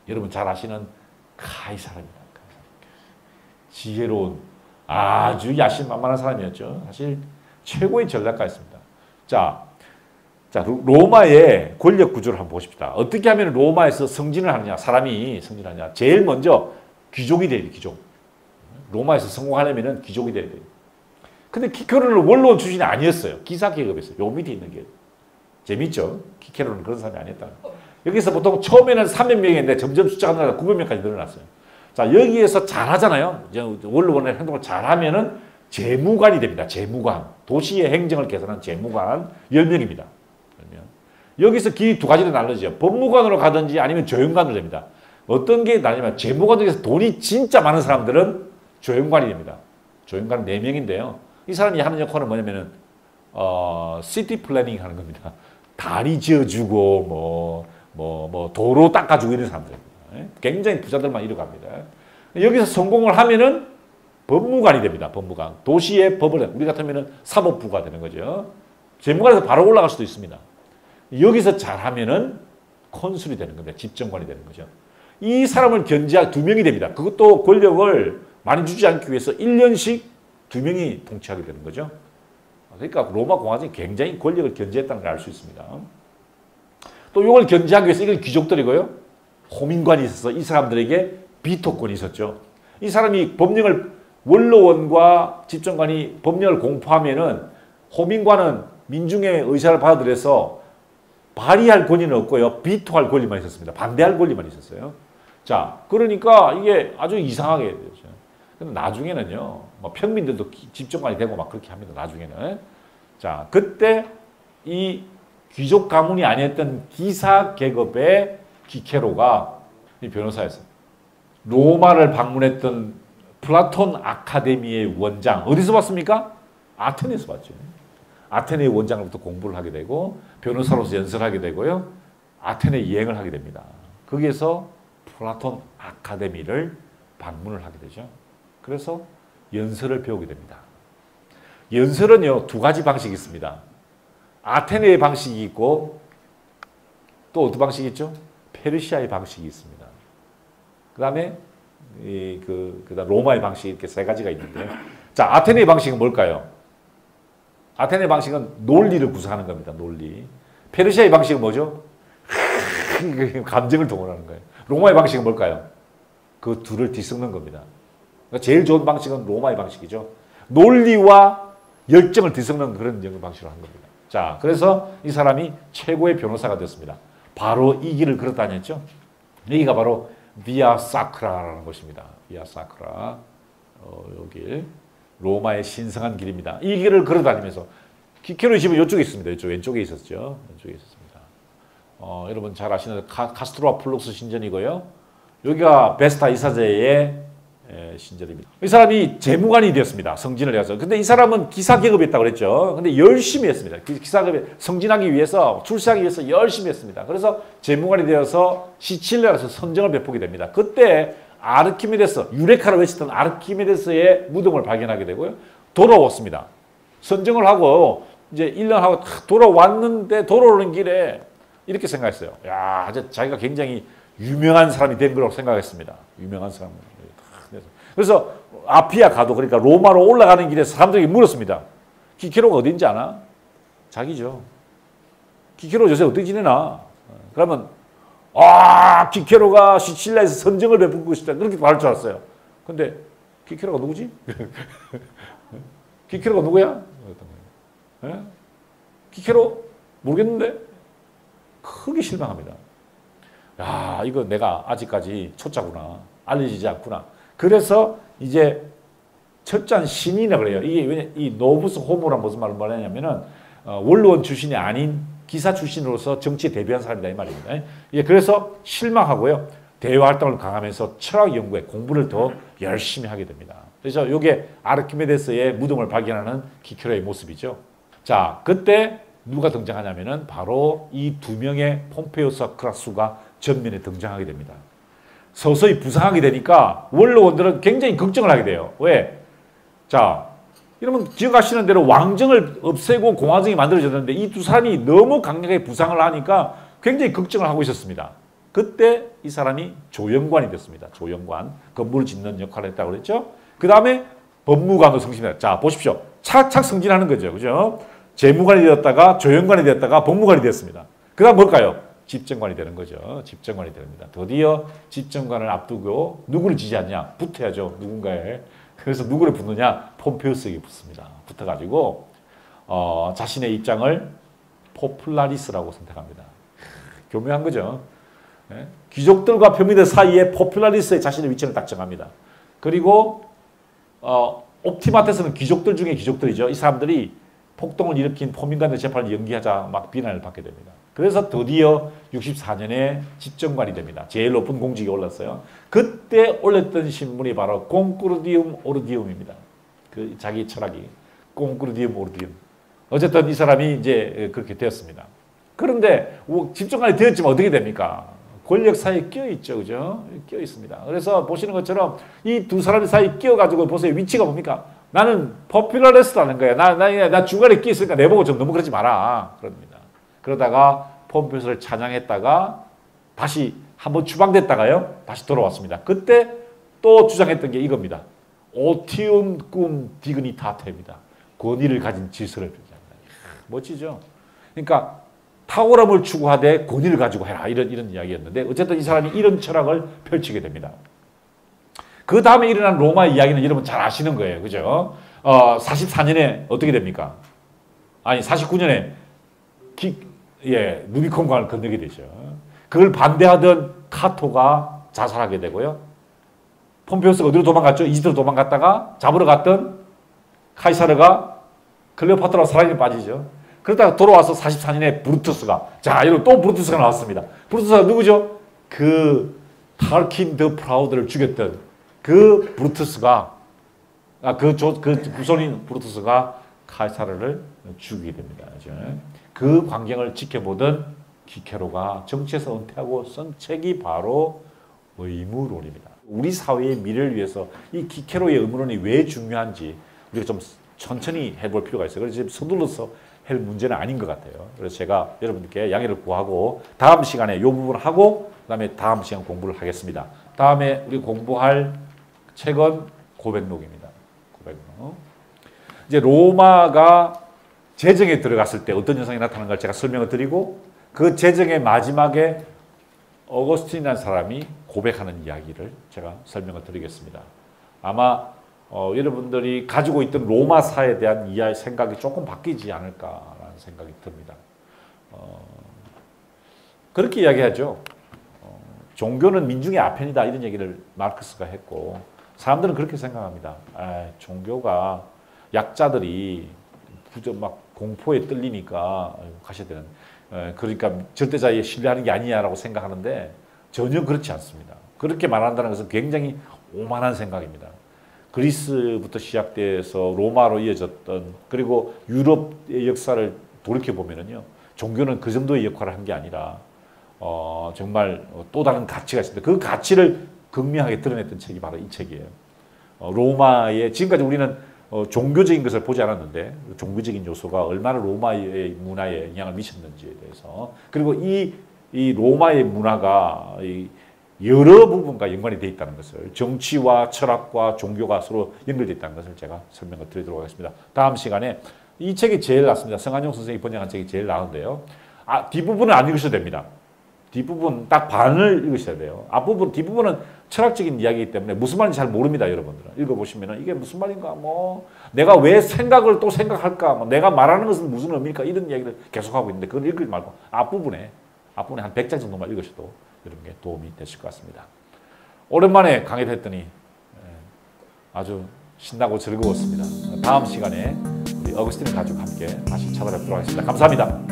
여러분 잘 아시는 카이사르입니다. 지혜로운, 아주 야심만만한 사람이었죠. 사실 최고의 전략가였습니다. 자, 로마의 권력 구조를 한번 보십시다. 어떻게 하면 로마에서 성진을 하느냐, 사람이 성진하느냐. 제일 먼저 귀족이 돼야 돼요, 귀족. 로마에서 성공하려면 귀족이 돼야 돼요. 근데 키케로는 원로원 출신이 아니었어요. 기사 계급이었어요. 요 밑에 있는 게. 재밌죠? 키케로는 그런 사람이 아니었다. 여기서 보통 처음에는 300명이었는데 점점 숫자가 늘어나서 900명까지 늘어났어요. 자, 여기에서 잘하잖아요. 원로원의 행동을 잘하면은 재무관이 됩니다. 재무관. 도시의 행정을 개선한 재무관 10명입니다. 여기서 길이 두 가지로 나눠지죠. 법무관으로 가든지 아니면 조연관으로 됩니다. 어떤 게 나뉘냐면 재무관 중에서 돈이 진짜 많은 사람들은 조연관이 됩니다. 조연관은 4명인데요. 이 사람이 하는 역할은 뭐냐면은 시티 플래닝 하는 겁니다. 다리 지어주고 도로 닦아주고 이런 사람들입니다. 굉장히 부자들만 이뤄갑니다. 여기서 성공을 하면은 법무관이 됩니다. 법무관. 도시의 법을, 우리 같으면은 사법부가 되는 거죠. 재무관에서 바로 올라갈 수도 있습니다. 여기서 잘하면은 컨술이 되는 겁니다. 집정관이 되는 거죠. 이 사람을 견제할 2명이 됩니다. 그것도 권력을 많이 주지 않기 위해서 1년씩 2명이 통치하게 되는 거죠. 그러니까 로마 공화정이 굉장히 권력을 견제했다는 걸 알 수 있습니다. 또 이걸 견제하기 위해서 이건 귀족들이고요. 호민관이 있어서 이 사람들에게 비토권이 있었죠. 이 사람이 법령을, 원로원과 집정관이 법령을 공포하면은 호민관은 민중의 의사를 받아들여서 발의할 권위는 없고요. 비토할 권리만 있었습니다. 반대할 권리만 있었어요. 자, 그러니까 이게 아주 이상하게 되죠. 근데 나중에는요, 평민들도 집정관이 되고 막 그렇게 합니다. 나중에는. 자, 그때 이 귀족 가문이 아니었던 기사 계급의 키케로가 이 변호사였어요. 로마를 방문했던 플라톤 아카데미의 원장, 어디서 봤습니까? 아테네에서 봤죠. 아테네 원장으로부터 공부를 하게 되고 변호사로서 연설하게 되고요. 아테네 여행을 하게 됩니다. 거기에서 플라톤 아카데미를 방문을 하게 되죠. 그래서 연설을 배우게 됩니다. 연설은요, 2가지 방식이 있습니다. 아테네의 방식이 있고 또 어떤 방식이 있죠? 페르시아의 방식이 있습니다. 그 다음에 그다음 로마의 방식이 이렇게 3가지가 있는데 자, 아테네의 방식은 뭘까요? 아테네의 방식은 논리를 구사하는 겁니다. 논리. 페르시아의 방식은 뭐죠? 감정을 동원하는 거예요. 로마의 방식은 뭘까요? 그 둘을 뒤섞는 겁니다. 그러니까 제일 좋은 방식은 로마의 방식이죠. 논리와 열정을 뒤섞는 그런 방식으로 한 겁니다. 자, 그래서 이 사람이 최고의 변호사가 됐습니다. 바로 이 길을 걸어 다녔죠. 여기가 바로 비아 사크라라는 곳입니다. 비아 사크라. 여기 로마의 신성한 길입니다. 이 길을 걸어 다니면서 키케로의 집은 이쪽에 있습니다. 이쪽 왼쪽에 있었죠. 왼쪽에 있었습니다. 여러분 잘 아시는 카스트로와 플룩스 신전이고요. 여기가 베스타 이사제의 신전입니다. 이 사람이 재무관이 되었습니다. 승진을 해서. 근데 이 사람은 기사계급이었다고 그랬죠. 근데 열심히 했습니다. 기사계급에 승진하기 위해서, 출세하기 위해서 열심히 했습니다. 그래서 재무관이 되어서 시칠리아에서 선정을 베푸게 됩니다. 그때 아르키메데스, 유레카를 외쳤던 아르키메데스의 무덤을 발견하게 되고요. 돌아왔습니다. 선정을 하고 이제 1년하고 돌아왔는데 돌아오는 길에 이렇게 생각했어요. 야, 자기가 굉장히 유명한 사람이 된 거라고 생각했습니다. 유명한 사람. 그래서 아피아 가도 그러니까 로마로 올라가는 길에 사람들이 물었습니다. 키케로가 어딘지 아나? 자기죠. 키케로 요새 어떻게 지내나? 그러면 키케로가 시칠리아에서 선정을 베풀고 싶다. 그렇게 말할 줄 알았어요. 근데 키케로가 누구지? 키케로가 누구야? 키케로? 모르겠는데? 크게 실망합니다. 야, 이거 내가 아직까지 초짜구나. 알려지지 않구나. 그래서 이제 철저한 신이라 그래요. 이게 왜냐, 이 노부스 호모란 무슨 말을 말하냐면은 원로원 출신이 아닌 기사 출신으로서 정치에 대비한 사람이다 이 말입니다. 예, 그래서 실망하고요. 대외 활동을 강하면서 철학 연구에 공부를 더 열심히 하게 됩니다. 그래서 이게 아르키메데스의 무덤을 발견하는 키케로의 모습이죠. 자, 그때 누가 등장하냐면은 바로 이 두 명의 폼페이오스와 크라수가 전면에 등장하게 됩니다. 서서히 부상하게 되니까 원로원들은 굉장히 걱정을 하게 돼요. 왜? 자, 여러분 기억하시는 대로 왕정을 없애고 공화정이 만들어졌는데 이 두 사람이 너무 강력하게 부상을 하니까 굉장히 걱정을 하고 있었습니다. 그때 이 사람이 조영관이 됐습니다. 조영관. 건물을 짓는 역할을 했다고 그랬죠. 그 다음에 법무관으로 승진했다. 자, 보십시오. 착착 승진하는 거죠. 그죠? 재무관이 되었다가 조영관이 되었다가 법무관이 되었습니다. 그 다음 뭘까요? 집정관이 되는 거죠. 집정관이 됩니다. 드디어 집정관을 앞두고 누구를 지지하냐? 붙어야죠. 누군가에. 그래서 누구를 붙느냐? 폼페이오스에게 붙습니다. 붙어가지고 자신의 입장을 포플라리스라고 선택합니다. 교묘한 거죠. 네? 귀족들과 평민들 사이에 포플라리스의 자신의 위치를 딱 정합니다. 그리고 옵티마테스는 귀족들 중에 귀족들이죠. 이 사람들이 폭동을 일으킨 포민관의 재판을 연기하자 막 비난을 받게 됩니다. 그래서 드디어 64년에 집정관이 됩니다. 제일 높은 공직에 올랐어요. 그때 올렸던 신문이 바로 콩쿠르디움 오르디움입니다. 그 자기 철학이 콩쿠르디움 오르디움. 어쨌든 이 사람이 이제 그렇게 되었습니다. 그런데 집정관이 되었지만 어떻게 됩니까? 권력 사이에 끼어 있죠, 그죠? 끼어 있습니다. 그래서 보시는 것처럼 이 두 사람 사이에 끼어가지고 보세요. 위치가 뭡니까? 나는 포퓰러리스트라는 거야. 나 중간에 끼어 있으니까 내보고 좀 너무 그러지 마라. 그럽니다. 그러다가 폼페이오스를 찬양했다가 다시 한번 추방됐다가요. 다시 돌아왔습니다. 그때 또 주장했던 게 이겁니다. 오티움 cum 디그니타테입니다. 권위를 가진 질서를 표현합니다. 멋지죠? 그러니까 탁월함을 추구하되 권위를 가지고 해라. 이런 이야기였는데 어쨌든 이 사람이 이런 철학을 펼치게 됩니다. 그 다음에 일어난 로마 이야기는 여러분 잘 아시는 거예요. 그죠? 44년에 어떻게 됩니까? 아니 49년에 루비콘강을 건너게 되죠. 그걸 반대하던 카토가 자살하게 되고요. 폼페이오스가 어디로 도망갔죠? 이집트로 도망갔다가 잡으러 갔던 카이사르가 클레오파트라와 사랑에 빠지죠. 그러다가 돌아와서 44년에 브루투스가 여러분 또 브루투스가 나왔습니다. 브루투스가 누구죠? 그 타르킨 더 프라우드를 죽였던 그 브루투스가 그 후손인 브루투스가 카이사르를 죽이게 됩니다. 그 광경을 지켜보던 키케로가 정치에서 은퇴하고 쓴 책이 바로 의무론입니다. 우리 사회의 미래를 위해서 이 키케로의 의무론이 왜 중요한지 우리가 좀 천천히 해볼 필요가 있어요. 그래서 지금 서둘러서 할 문제는 아닌 것 같아요. 그래서 제가 여러분께 양해를 구하고 다음 시간에 이 부분을 하고 그다음에 다음 시간 공부를 하겠습니다. 다음에 우리 공부할 책은 고백록입니다. 고백으로. 이제 로마가 제정에 들어갔을 때 어떤 현상이 나타나는 걸 제가 설명을 드리고 그 제정의 마지막에 어거스틴이라는 사람이 고백하는 이야기를 제가 설명을 드리겠습니다. 아마 여러분들이 가지고 있던 로마사에 대한 이해의 생각이 조금 바뀌지 않을까라는 생각이 듭니다. 그렇게 이야기하죠. 종교는 민중의 아편이다 이런 얘기를 마르크스가 했고 사람들은 그렇게 생각합니다. 종교가 약자들이 막 공포에 떨리니까 가셔야 되는 그러니까 절대자에 신뢰하는 게 아니냐라고 생각하는데 전혀 그렇지 않습니다. 그렇게 말한다는 것은 굉장히 오만한 생각입니다. 그리스부터 시작돼서 로마로 이어졌던 그리고 유럽의 역사를 돌이켜보면요. 종교는 그 정도의 역할을 한 게 아니라 정말 또 다른 가치가 있습니다. 그 가치를 극명하게 드러냈던 책이 바로 이 책이에요. 로마의 지금까지 우리는 종교적인 것을 보지 않았는데 종교적인 요소가 얼마나 로마의 문화에 영향을 미쳤는지에 대해서 그리고 이 로마의 문화가 여러 부분과 연관이 되어 있다는 것을 정치와 철학과 종교가 서로 연결되어 있다는 것을 제가 설명을 드리도록 하겠습니다. 다음 시간에 이 책이 제일 낫습니다. 성한용 선생이 번역한 책이 제일 나은데요. 뒷부분은 안 읽으셔도 됩니다. 뒷부분 딱 반을 읽으셔야 돼요. 앞부분, 뒷부분은 철학적인 이야기이기 때문에 무슨 말인지 잘 모릅니다, 여러분들은. 읽어보시면 이게 무슨 말인가, 내가 왜 생각을 또 생각할까, 내가 말하는 것은 무슨 의미일까, 이런 이야기를 계속하고 있는데 그걸 읽지 말고 앞부분에 한 100장 정도만 읽으셔도 여러분께 도움이 되실 것 같습니다. 오랜만에 강의를 했더니 아주 신나고 즐거웠습니다. 다음 시간에 우리 어거스틴 가족 함께 다시 찾아뵙도록 하겠습니다. 감사합니다.